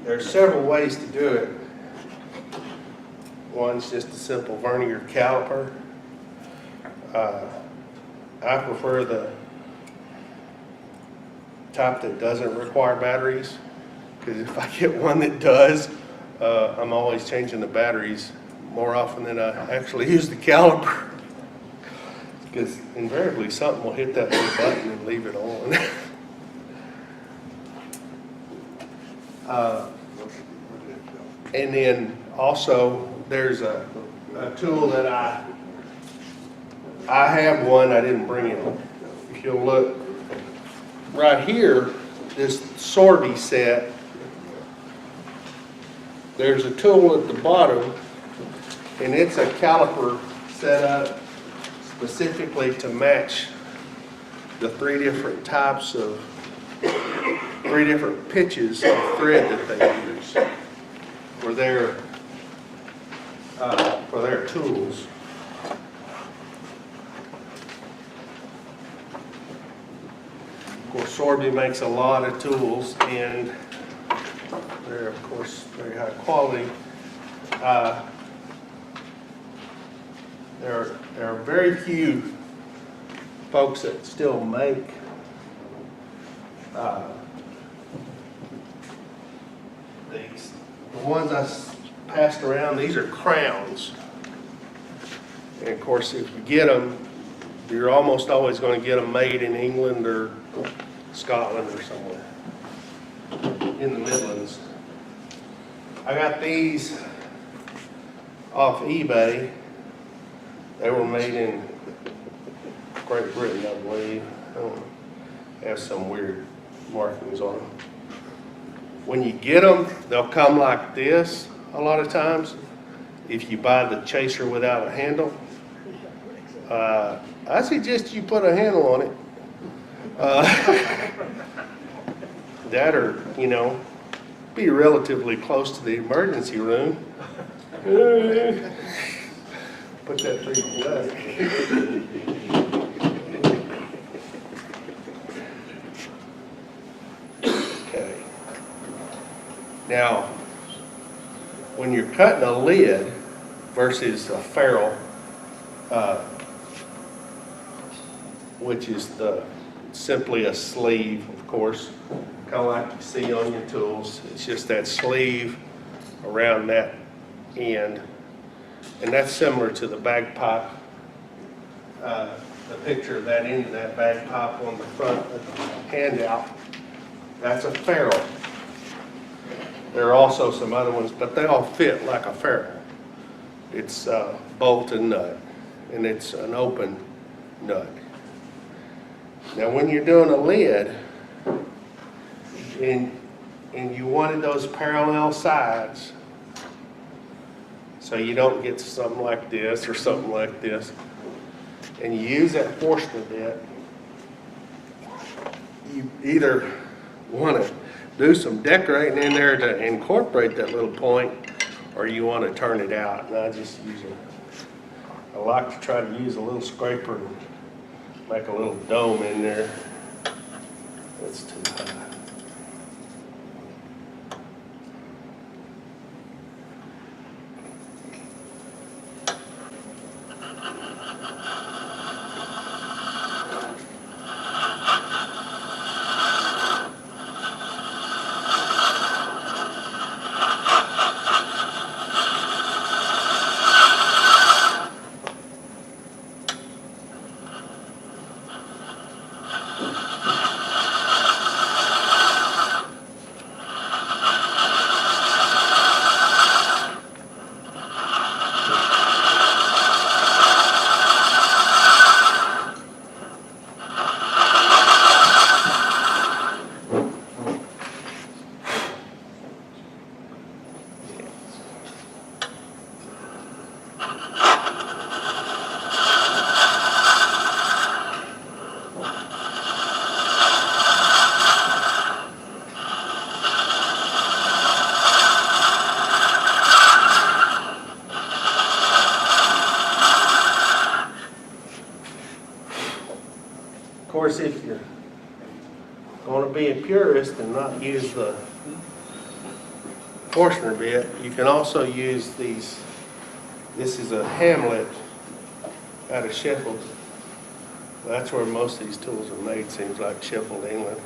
There are several ways to do it. One's just a simple vernier caliper. I prefer the type that doesn't require batteries, because if I get one that does, I'm always changing the batteries more often than I actually use the caliper, because invariably something will hit that little button and leave it on. And then also there's a tool that I have one, I didn't bring it. If you'll look right here, this sortie set, there's a tool at the bottom, and it's a caliper set up specifically to match the three different pitches of thread that they use for their tools. Of course, Sorby makes a lot of tools, and they're, of course, very high quality. There are very few folks that still make these. The ones I passed around, these are crowns. And of course, if you get them, you're almost always going to get them made in England or Scotland or somewhere in the Midlands. I got these off eBay. They were made in Great Britain, I believe. I don't have some weird markings on them. When you get them, they'll come like this a lot of times. If you buy the chaser without a handle, I suggest you put a handle on it. That or, be relatively close to the emergency room. Put that through your blood. Okay. Now, when you're cutting a lid versus a ferrule, which is simply a sleeve, of course, kind of like you see on your tools. It's just that sleeve around that end. And that's similar to the bagpipe, the picture of that end of that bagpipe on the front of the handout. That's a ferrule. There are also some other ones, but they all fit like a ferrule. It's bolt and nut, and it's an open nut. Now when you're doing a lid, and you wanted those parallel sides, so you don't get something like this or something like this, and you use that portion of it, you either want to do some decorating in there to incorporate that little point, or you want to turn it out. And I just use I like to try to use a little scraper and make a little dome in there. That's too high. course, if you're gonna be a purist and not use the Forstner bit, you can also use these. This is a Hamlet out of Sheffield. That's where most of these tools are made, seems like, Sheffield, England.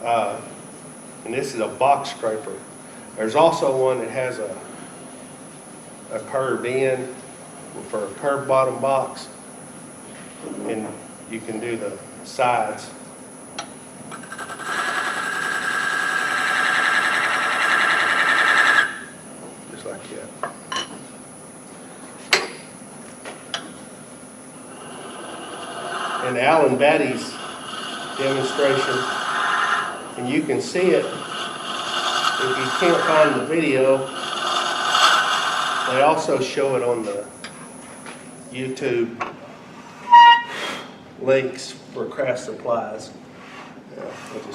And this is a box scraper. There's also one that has a curved end for a curved bottom box, and you can do the sides. Just like that. And Alan Batty's demonstration, and you can see it if you can't find the video. They also show it on the YouTube links for craft supplies. Yeah,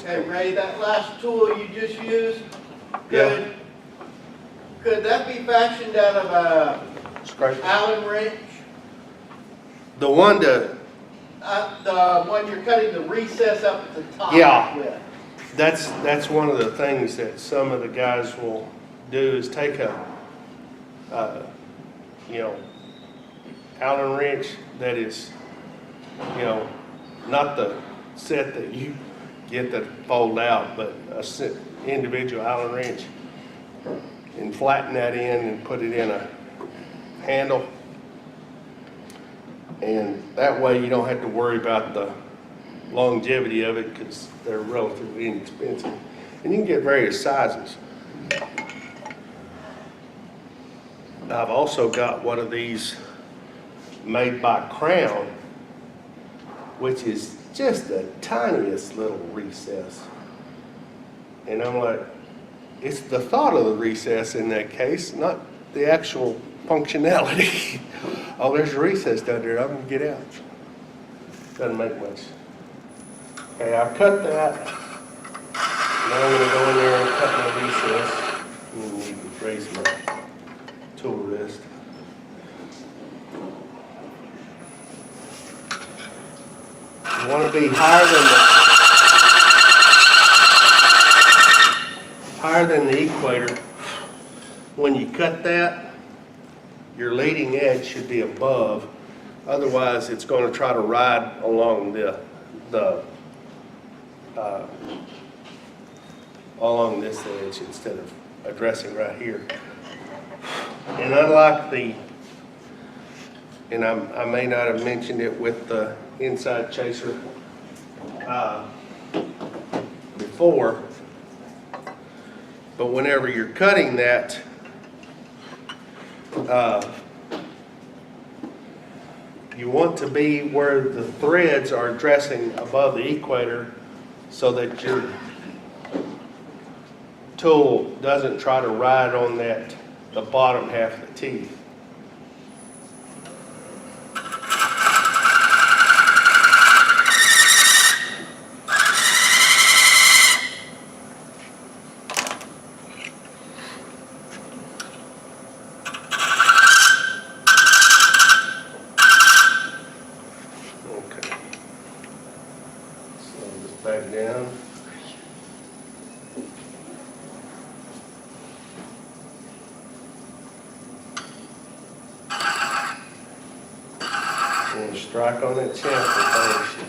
Hey Ray, that last tool you just used, Yeah. could that be fashioned out of a Scraper. Allen wrench? The one to, The one you're cutting the recess up at the top Yeah. with. that's one of the things that some of the guys will do is take a, Allen wrench that is, not the set that you get that fold out, but a individual Allen wrench, and flatten that in and put it in a handle. And that way you don't have to worry about the longevity of it because they're relatively inexpensive. And you can get various sizes. I've also got one of these made by Crown, which is just the tiniest little recess. And I'm like, it's the thought of the recess in that case, not the actual functionality. Oh, there's a recess down there, I'm gonna get out. Doesn't make much. Okay, I've cut that. Now I'm gonna go in there and cut my recess. And need to raise my tool wrist. You want to be higher than the equator. When you cut that, your leading edge should be above. Otherwise, it's going to try to ride along along this edge instead of addressing right here. And unlike and I may not have mentioned it with the inside chaser before, but whenever you're cutting that, you want to be where the threads are addressing above the equator so that your tool doesn't try to ride on the bottom half of the teeth. Okay. Slow this back down. And strike on that chamfer first.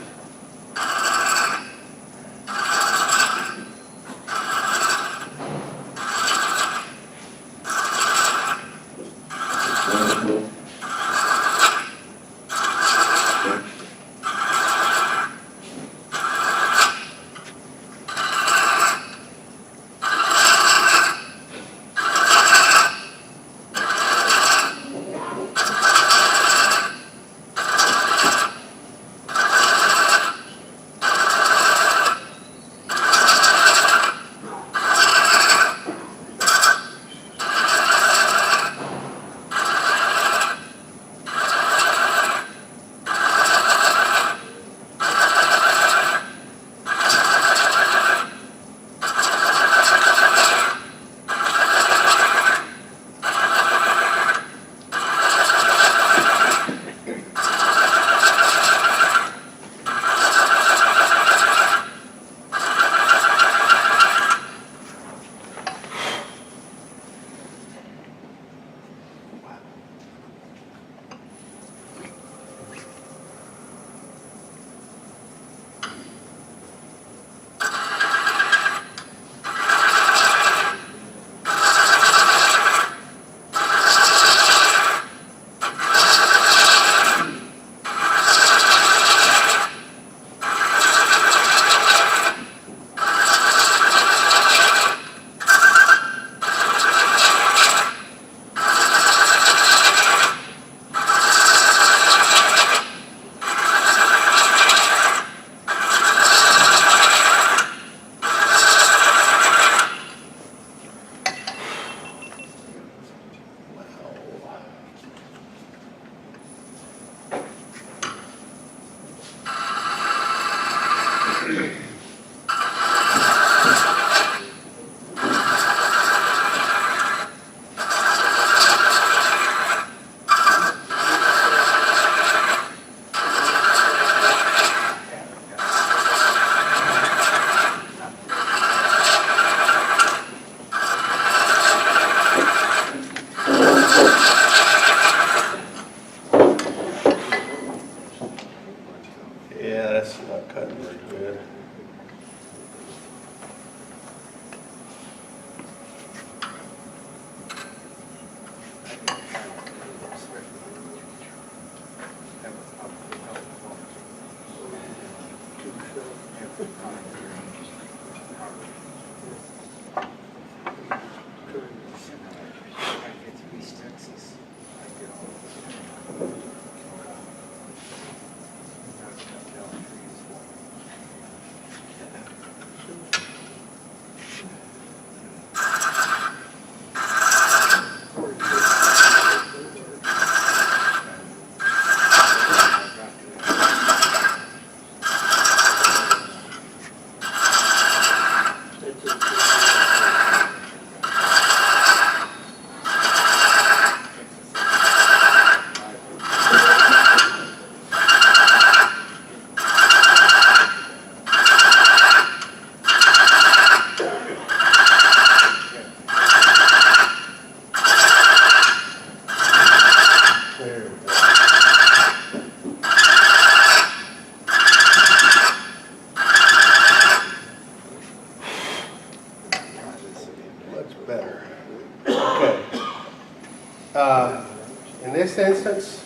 In this instance,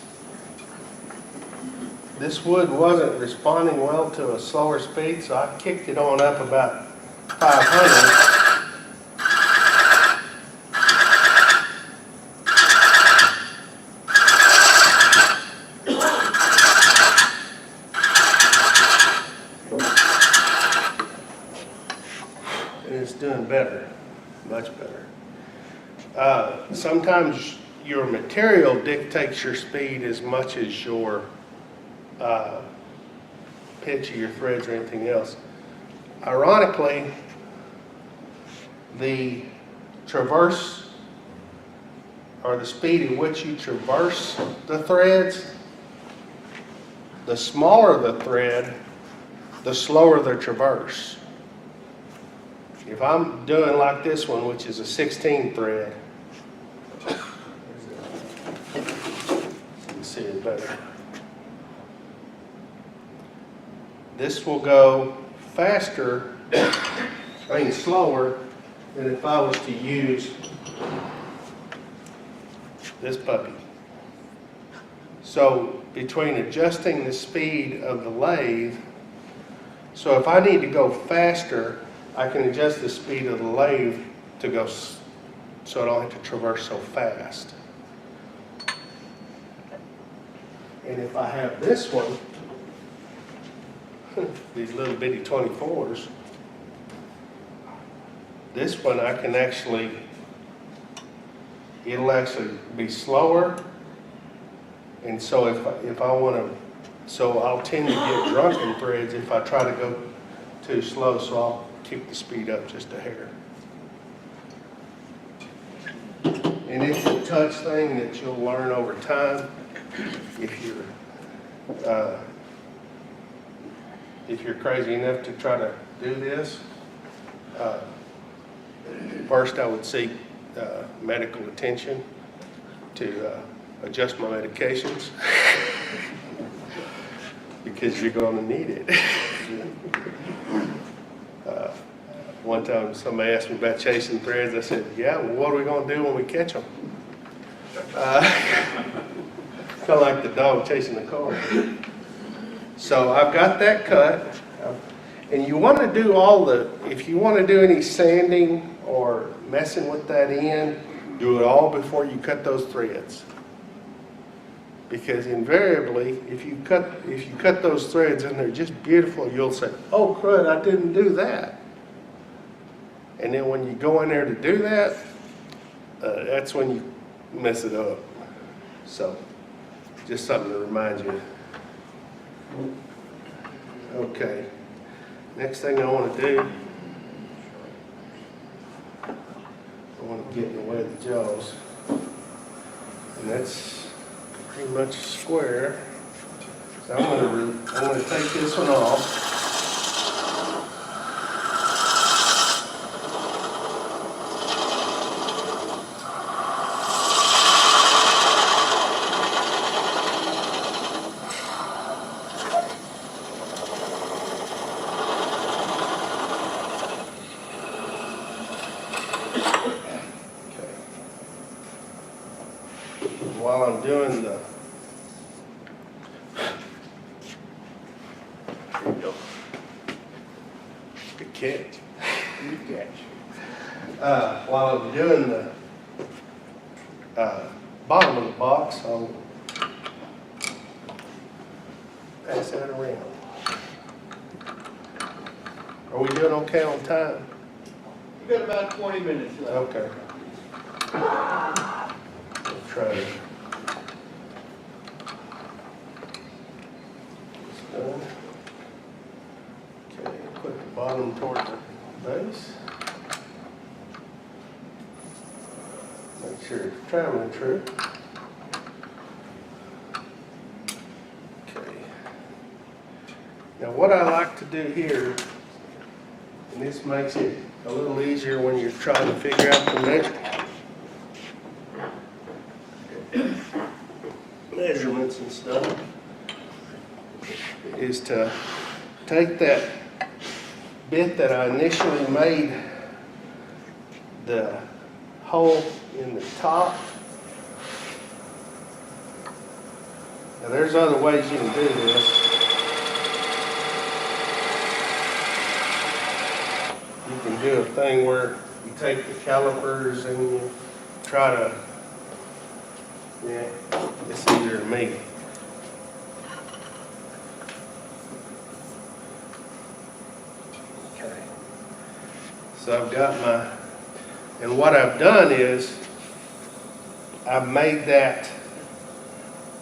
this wood wasn't responding well to a slower speed, so I kicked it on up about 500. And it's doing better, much better. Sometimes your material dictates your speed as much as your pitch of your threads or anything else. Ironically, the traverse or the speed at which you traverse the threads, the smaller the thread, the slower the traverse. If I'm doing like this one, which is a 16 thread, you can see it better. This will go faster, slower than if I was to use this puppy. So between adjusting the speed of the lathe, so if I need to go faster, I can adjust the speed of the lathe to go so I don't have to traverse so fast. And if I have this one, these little bitty 24s, this one I can actually, it'll actually be slower. And so if I want to, so I'll tend to get drunken threads if I try to go too slow, so I'll keep the speed up just a hair. And it's a touch thing that you'll learn over time if you're crazy enough to try to do this. First, I would seek medical attention to adjust my medications because you're going to need it. One time somebody asked me about chasing threads. I said, yeah, well, what are we going to do when we catch them? Kind of like the dog chasing the car. So I've got that cut. And you want to do if you want to do any sanding or messing with that end, do it all before you cut those threads. Because invariably, if you cut those threads and they're just beautiful, you'll say, oh crud, I didn't do that. And then when you go in there to do that, that's when you mess it up. So, just something to remind you. Okay. Next thing I want to do, I want to get in the way of the jaws. And that's pretty much square. So I'm going to take this one off. While I'm doing the, there you go. Good catch. Good catch. While I'm doing the bottom of the box, I'll pass that around. Are we doing okay on time? You got about 20 minutes left. Okay. We'll try it. Done. Okay, put the bottom toward the base. Make sure it's traveling true. Okay. Now what I like to do here, and this makes it a little easier when you're trying to figure out the measurements and stuff, is to take that bit that I initially made the hole in the top Now, there's other ways you can do this. You can do a thing where you take the calipers and you try to, yeah, it's easier to me. Okay. So I've got my, and what I've done is I've made that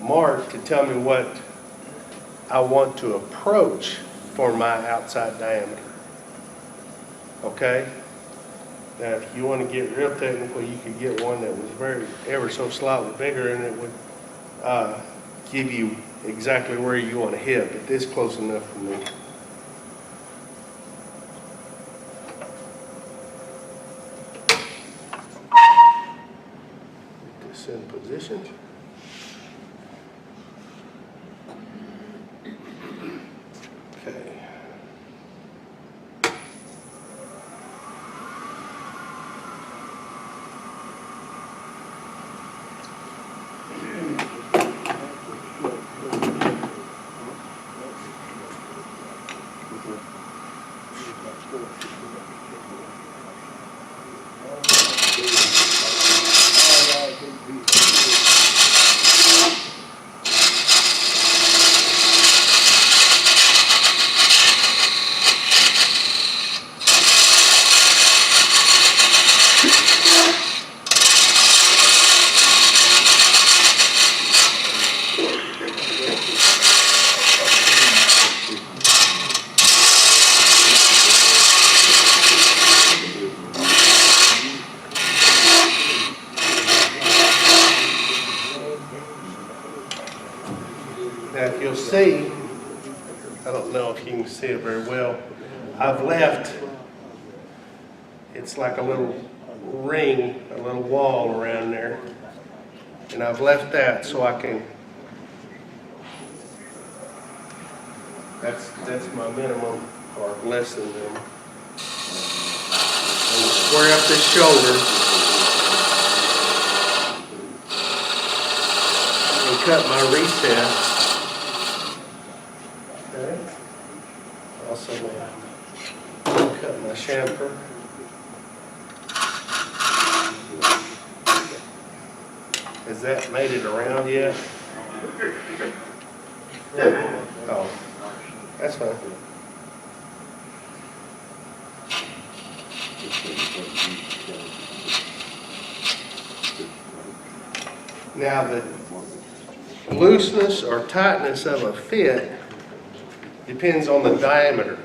mark to tell me what I want to approach for my outside diameter. Okay? Now, if you want to get real technical, you could get one that was ever so slightly bigger, and it would give you exactly where you want to hit, but this is close enough for me. Get this in position. Okay. Now, if you'll see, I don't know if you can see it very well, I've left, it's like a little ring, a little wall around there, and I've left that so I can, that's my minimum, or less than minimum. And square up this shoulder, and cut my recess. Okay. Also, cut my chamfer. Has that made it around yet? Oh, that's fine. Now, the looseness or tightness of a fit depends on the diameter,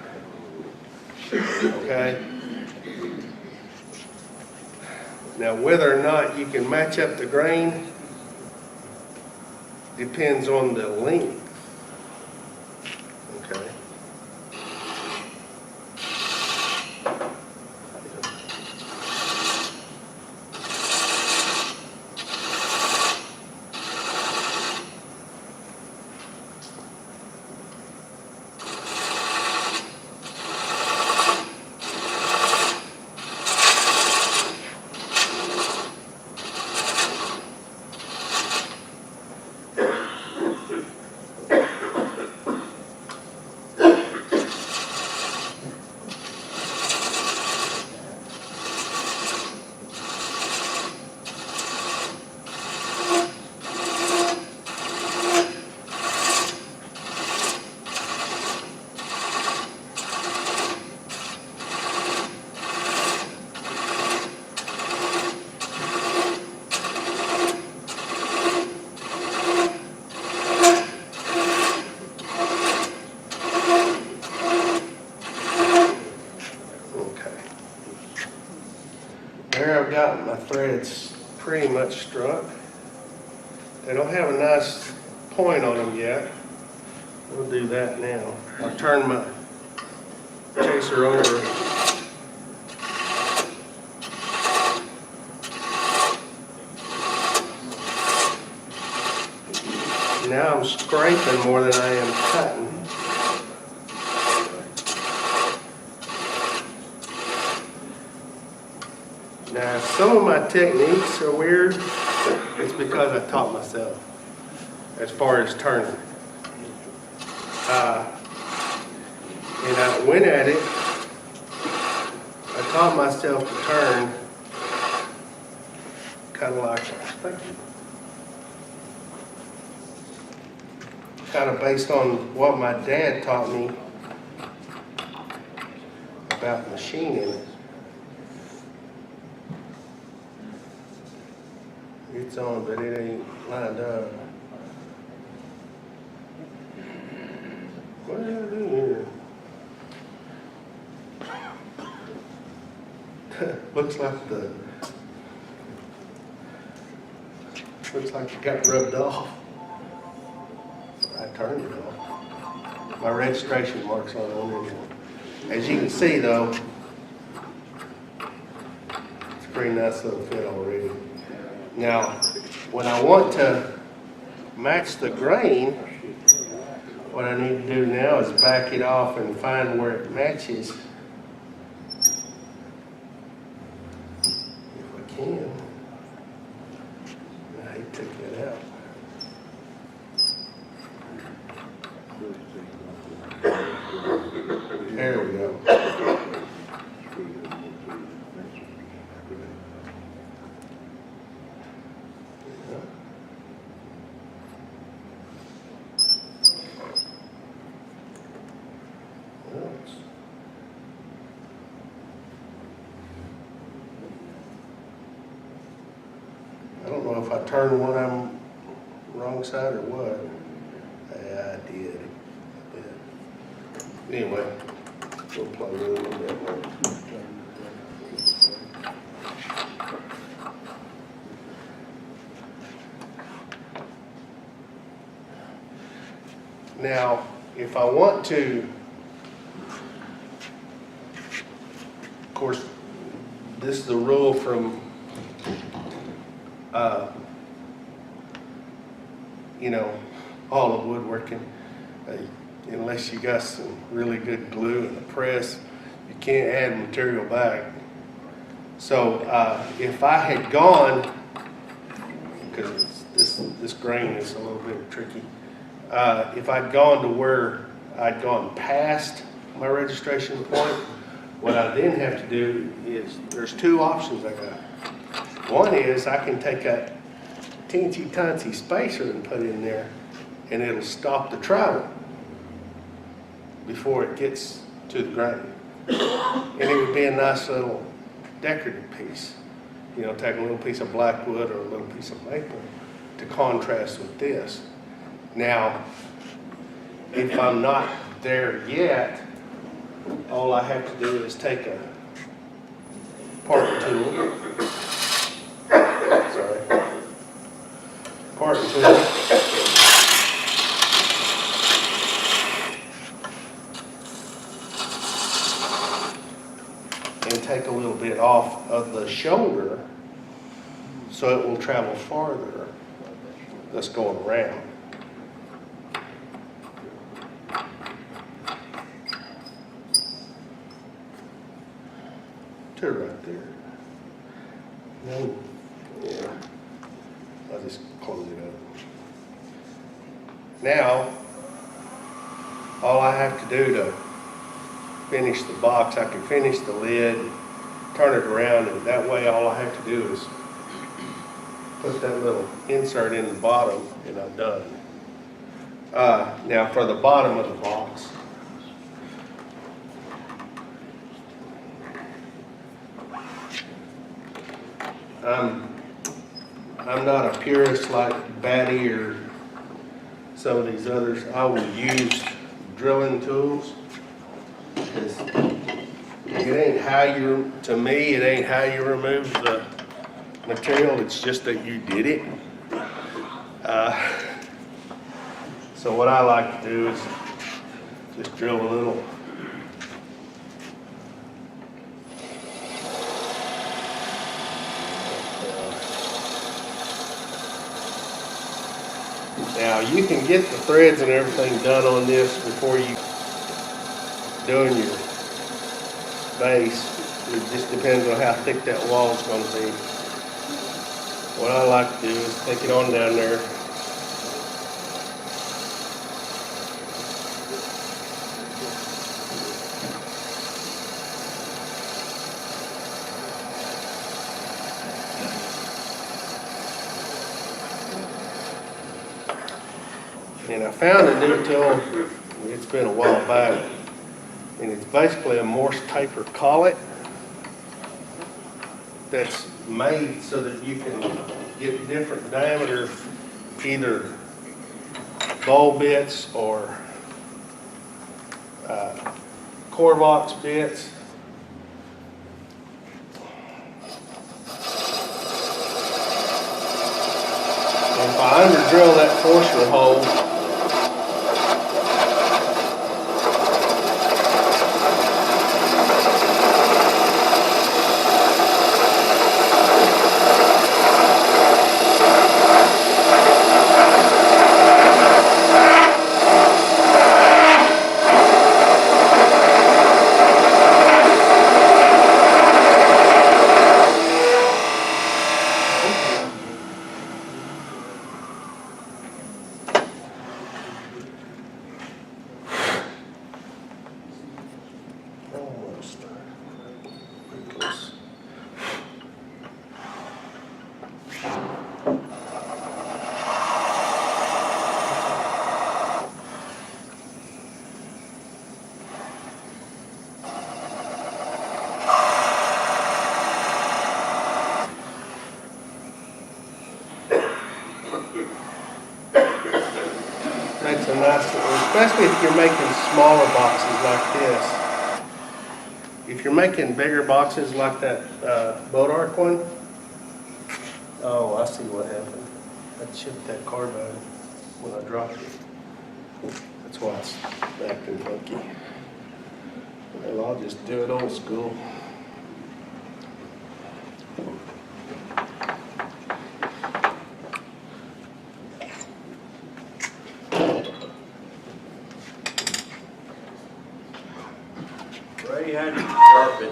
okay? Now, whether or not you can match up the grain depends on the length, okay? There I've got my threads pretty much struck. They don't have a nice point on them yet. We'll do that now. I'll turn my chaser over. Now I'm scraping more than I am cutting. Now, some of my techniques are weird. It's because I taught myself. as far as turning. And I went at it. I taught myself to turn kind of like, kind of based on what my dad taught me about machining. It's on, but it ain't lined up. What did I do here? Looks like it got rubbed off. I turned it off. My registration marks on it. As you can see though, it's a pretty nice little fit already. Now, when I want to match the grain, what I need to do now is back it off and find where it matches. If I can. I hate to take that out. There we go. I don't know if I turned one of them wrong side or what. Yeah, I did. Anyway, we'll play with it a little bit more. Now, if I want to, of course, this is the rule from, you know, all of woodworking. Unless you got some really good glue in the press, you can't add material back. So if I had gone, because this grain is a little bit tricky, if I'd gone to where I'd gone past my registration point, what I then have to do is, there's two options I got. One is I can take a teensy tiny spacer and put it in there, and it'll stop the travel before it gets to the grain. And it would be a nice little decorative piece. You know, take a little piece of blackwood or a little piece of maple to contrast with this. Now, if I'm not there yet, all I have to do is take a parting tool. Sorry. Parting tool. And take a little bit off of the shoulder so it will travel farther that's going around. To right there. No, yeah, I'll just close it up. Now, all I have to do to finish the box, I can finish the lid, turn it around, and that way all I have to do is put that little insert in the bottom and I'm done. Now for the bottom of the box, I'm not a purist like Batty or some of these others. I will use drilling tools. It ain't how you, to me, it ain't how you remove the material, it's just that you did it. So what I like to do is just drill a little. Now you can get the threads and everything done on this before you doing your base. It just depends on how thick that wall is going to be. What I like to do is take it on down there And I found a new tool, it's been a while back, and it's basically a Morse taper collet that's made so that you can get different diameter, either bowl bits or core box bits. And if I under-drill that forcer hole, almost, pretty close. Makes a nice, especially if you're making smaller boxes like this. If you're making bigger boxes like that boat arc one, oh, I see what happened. I chipped that carbide when I dropped it. That's why it's acting funky. Well, I'll just do it old school. Ray, how do you sharpen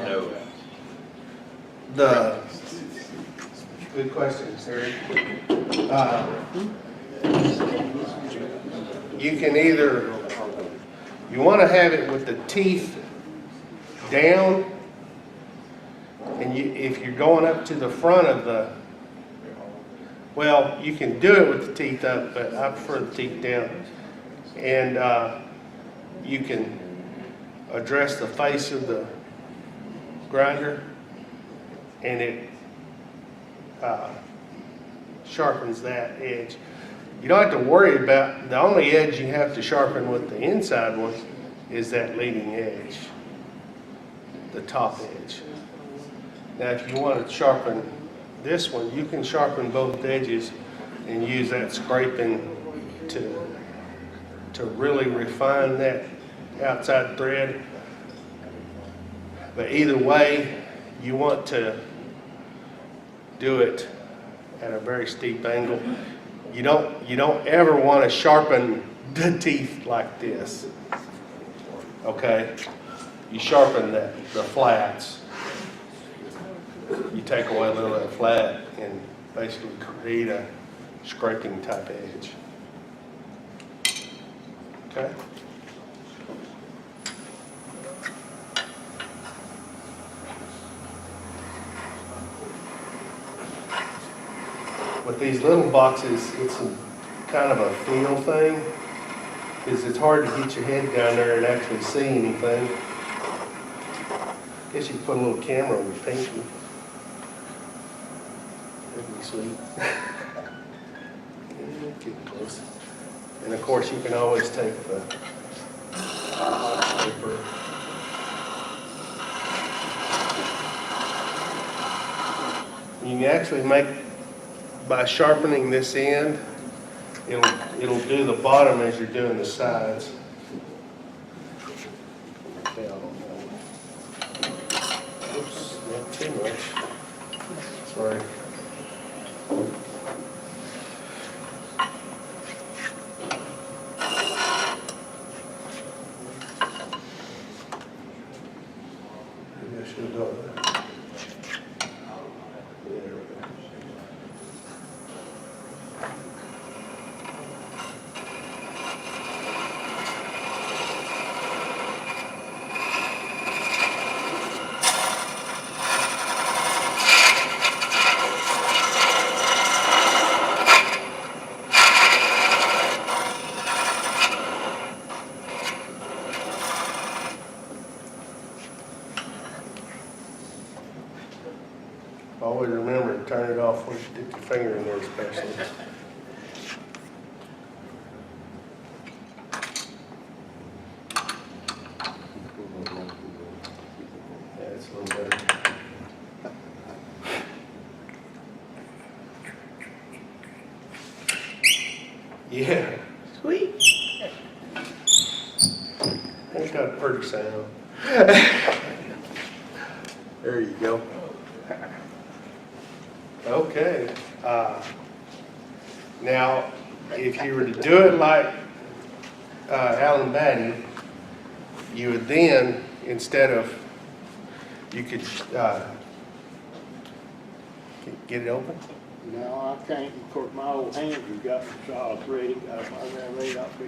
those? Good question, sir. You can either, you want to have it with the teeth down, and if you're going up to the front of the, well, you can do it with the teeth up, but I prefer the teeth down. And you can address the face of the grinder, and it sharpens that edge. You don't have to worry about, the only edge you have to sharpen with the inside one is that leading edge, the top edge. Now if you want to sharpen this one, you can sharpen both edges and use that scraping to really refine that outside thread. But either way, you want to do it at a very steep angle. You don't ever want to sharpen the teeth like this. Okay? You sharpen the flats. You take away a little of that flat and basically create a scraping type edge. Okay? With these little boxes, it's kind of a feel thing, because it's hard to get your head down there and actually see anything. Guess you could put a little camera on your pinky. That'd be sweet. Getting close. And of course, you can always take the paper. You can actually make, by sharpening this end, it'll do the bottom as you're doing the sides. Oops, not too much. Sorry. Maybe I should have done that. There we go. Yeah, Sweet. ain't got a pretty sound. There you go. Okay, now, if you were to do it like, Alan Batty, you would then, instead of, you could, get it open? No, I can't, of course, my old hands have gotten so arthritic, I may not be.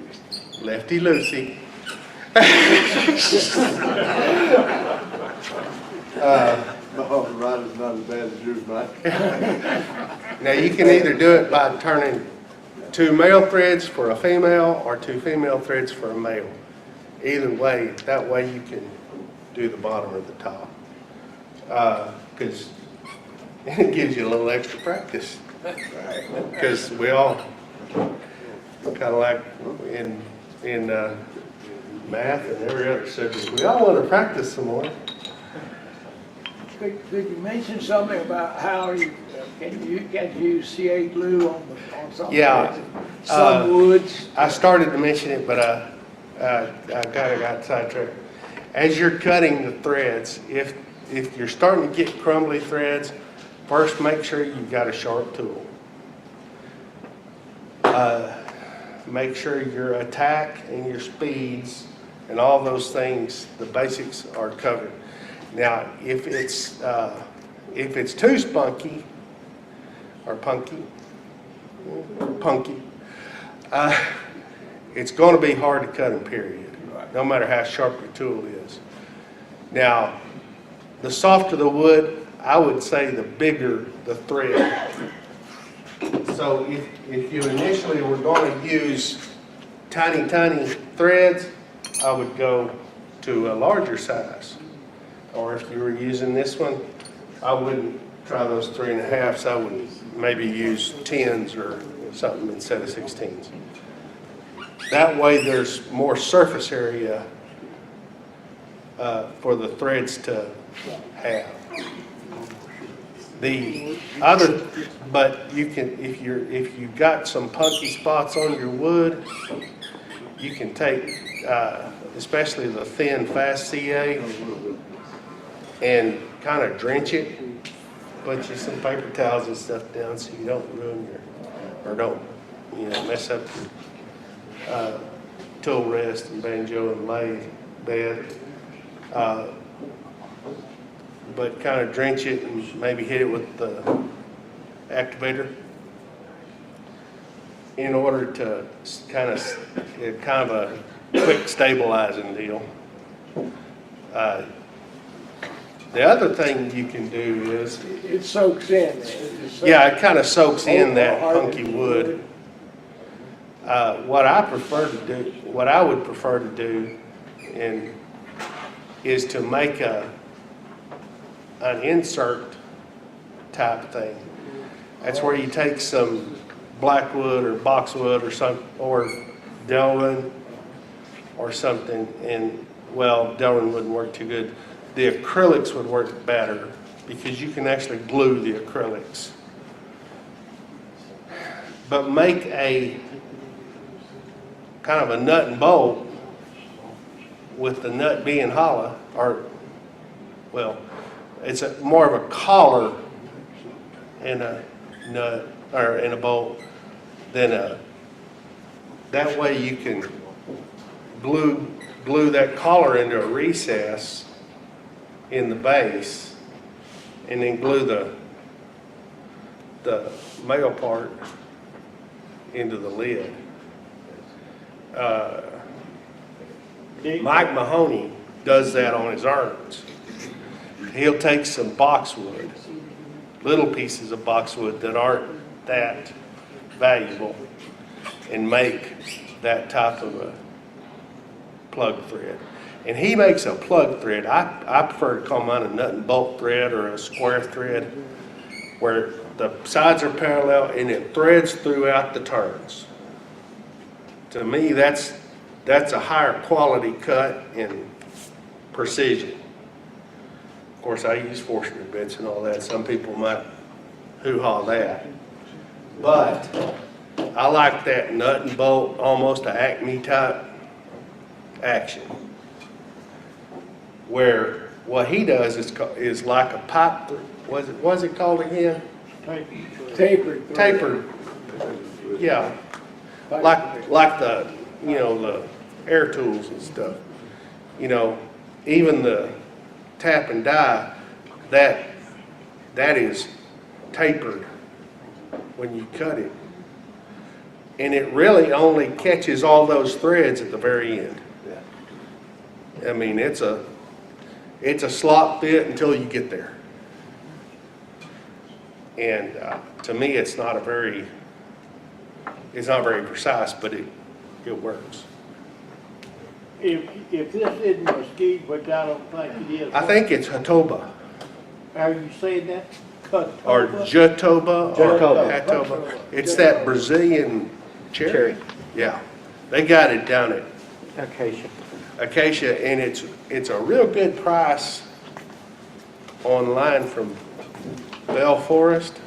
Lefty loosey. My arthritis not as bad as yours, Mike. Now, you can either do it by turning 2 male threads for a female or 2 female threads for a male. Either way, that way you can do the bottom or the top. Because it gives you a little extra practice. Because we all, kind of like in math and every other subject, we all want to practice some more. Could you mention something about how you, can you use CA glue on some? Yeah, Some woods? I started to mention it, but I got sidetracked. As you're cutting the threads, if you're starting to get crumbly threads, first make sure you've got a sharp tool. Make sure your attack and your speeds and all those things, the basics are covered. Now, if it's too spunky or punky, it's going to be hard to cut them, period, no matter how sharp your tool is. Now, the softer the wood, I would say the bigger the thread. So if you initially were going to use tiny threads, I would go to a larger size. Or if you were using this one, I wouldn't try those 3.5s. I would maybe use 10s or something instead of 16s. That way there's more surface area for the threads to have. The other, but you can, if you've got some punky spots on your wood, you can take, especially the thin, fast CA, and kind of drench it. Put you some paper towels and stuff down so you don't ruin or don't, mess up your tool rest and banjo and lathe bed. But kind of drench it and maybe hit it with the activator in order to kind of a quick stabilizing deal. The other thing you can do is, It soaks in. yeah, it kind of soaks in that punky wood. What I would prefer to do, is to make an insert type thing. That's where you take some blackwood or boxwood or Delrin or something, and well, Delrin wouldn't work too good. The acrylics would work better because you can actually glue the acrylics. But make a kind of a nut and bolt with the nut being hollow, or well, it's more of a collar in a nut or in a bolt than that way you can glue that collar into a recess in the base and then glue the male part into the lid. Mike Mahoney does that on his urns. He'll take some boxwood, little pieces of boxwood that aren't that valuable, and make that type of a plug thread. And he makes a plug thread. I prefer to call mine a nut and bolt thread or a square thread, where the sides are parallel and it threads throughout the turns. To me, that's a higher quality cut and precision. Of course, I use Forstner bits and all that. Some people might hoo-ha that. But I like that nut and bolt, almost a Acme type action. Where what he does is like a pipe, what's it called again? Tapered. Tapered, yeah. Like the, you know, the air tools and stuff. You know, even the tap and die, that is tapered when you cut it. And it really only catches all those threads at the very end. I mean, it's a slot fit until you get there. And to me, it's not very precise, but it works. If this isn't mesquite, which I don't think it is. I think it's Hatoba, Are you saying that? or Jatoba, or Jatoba. Hatoba. It's that Brazilian cherry. Yeah, they got it down at Acacia, and it's a real good price online from Bell Forest.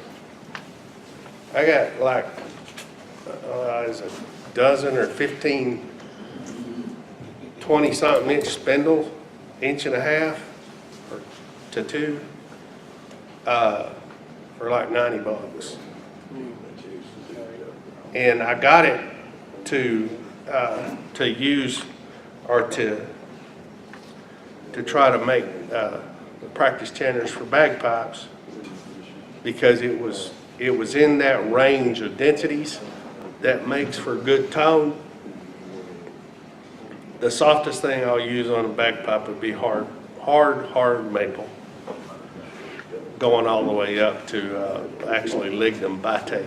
I got like is a dozen or 15 20-something inch spindles, 1.5 to 2, for like $90. And I got it to use, or to try to make practice tenders for bagpipes, because it was in that range of densities that makes for good tone. The softest thing I'll use on a bagpipe would be hard maple, going all the way up to actually lignum vitae,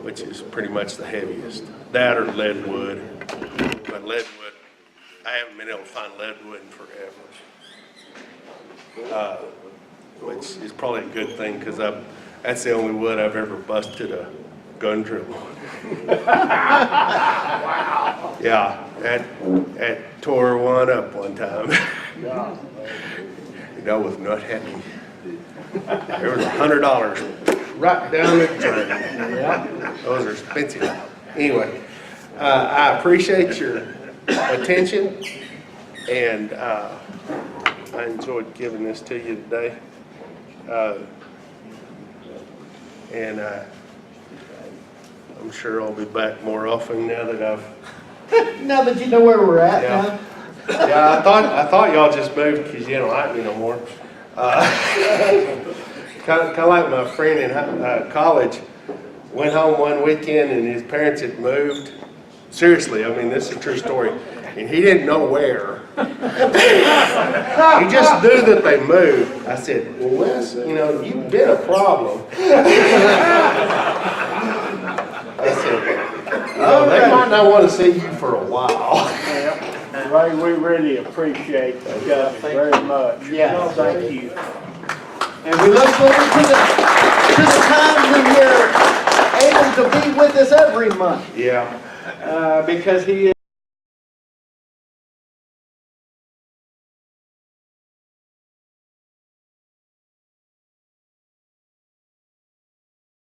which is pretty much the heaviest. That or leadwood, but leadwood, I haven't been able to find leadwood in forever, which is probably a good thing, because that's the only wood I've ever busted a gun drill on. Wow. Yeah, that tore one up one time. That was not happy. There was $100 right down the drain. Those are expensive. Anyway, I appreciate your attention, and I enjoyed giving this to you today. And I'm sure I'll be back more often now that Now that you know where we're at, Yeah. huh? Yeah, I thought y'all just moved because you don't like me no more. Kind of like my friend in college, went home one weekend and his parents had moved. Seriously, I mean, this is a true story. And he didn't know where. He just knew that they moved. I said, well, Wes, you know, you've been a problem. I said, they might not want to see you for a while. Ray, we really appreciate that very much. Yeah. Thank you. And we look forward to the time when you're able to be with us every month, Yeah. because he is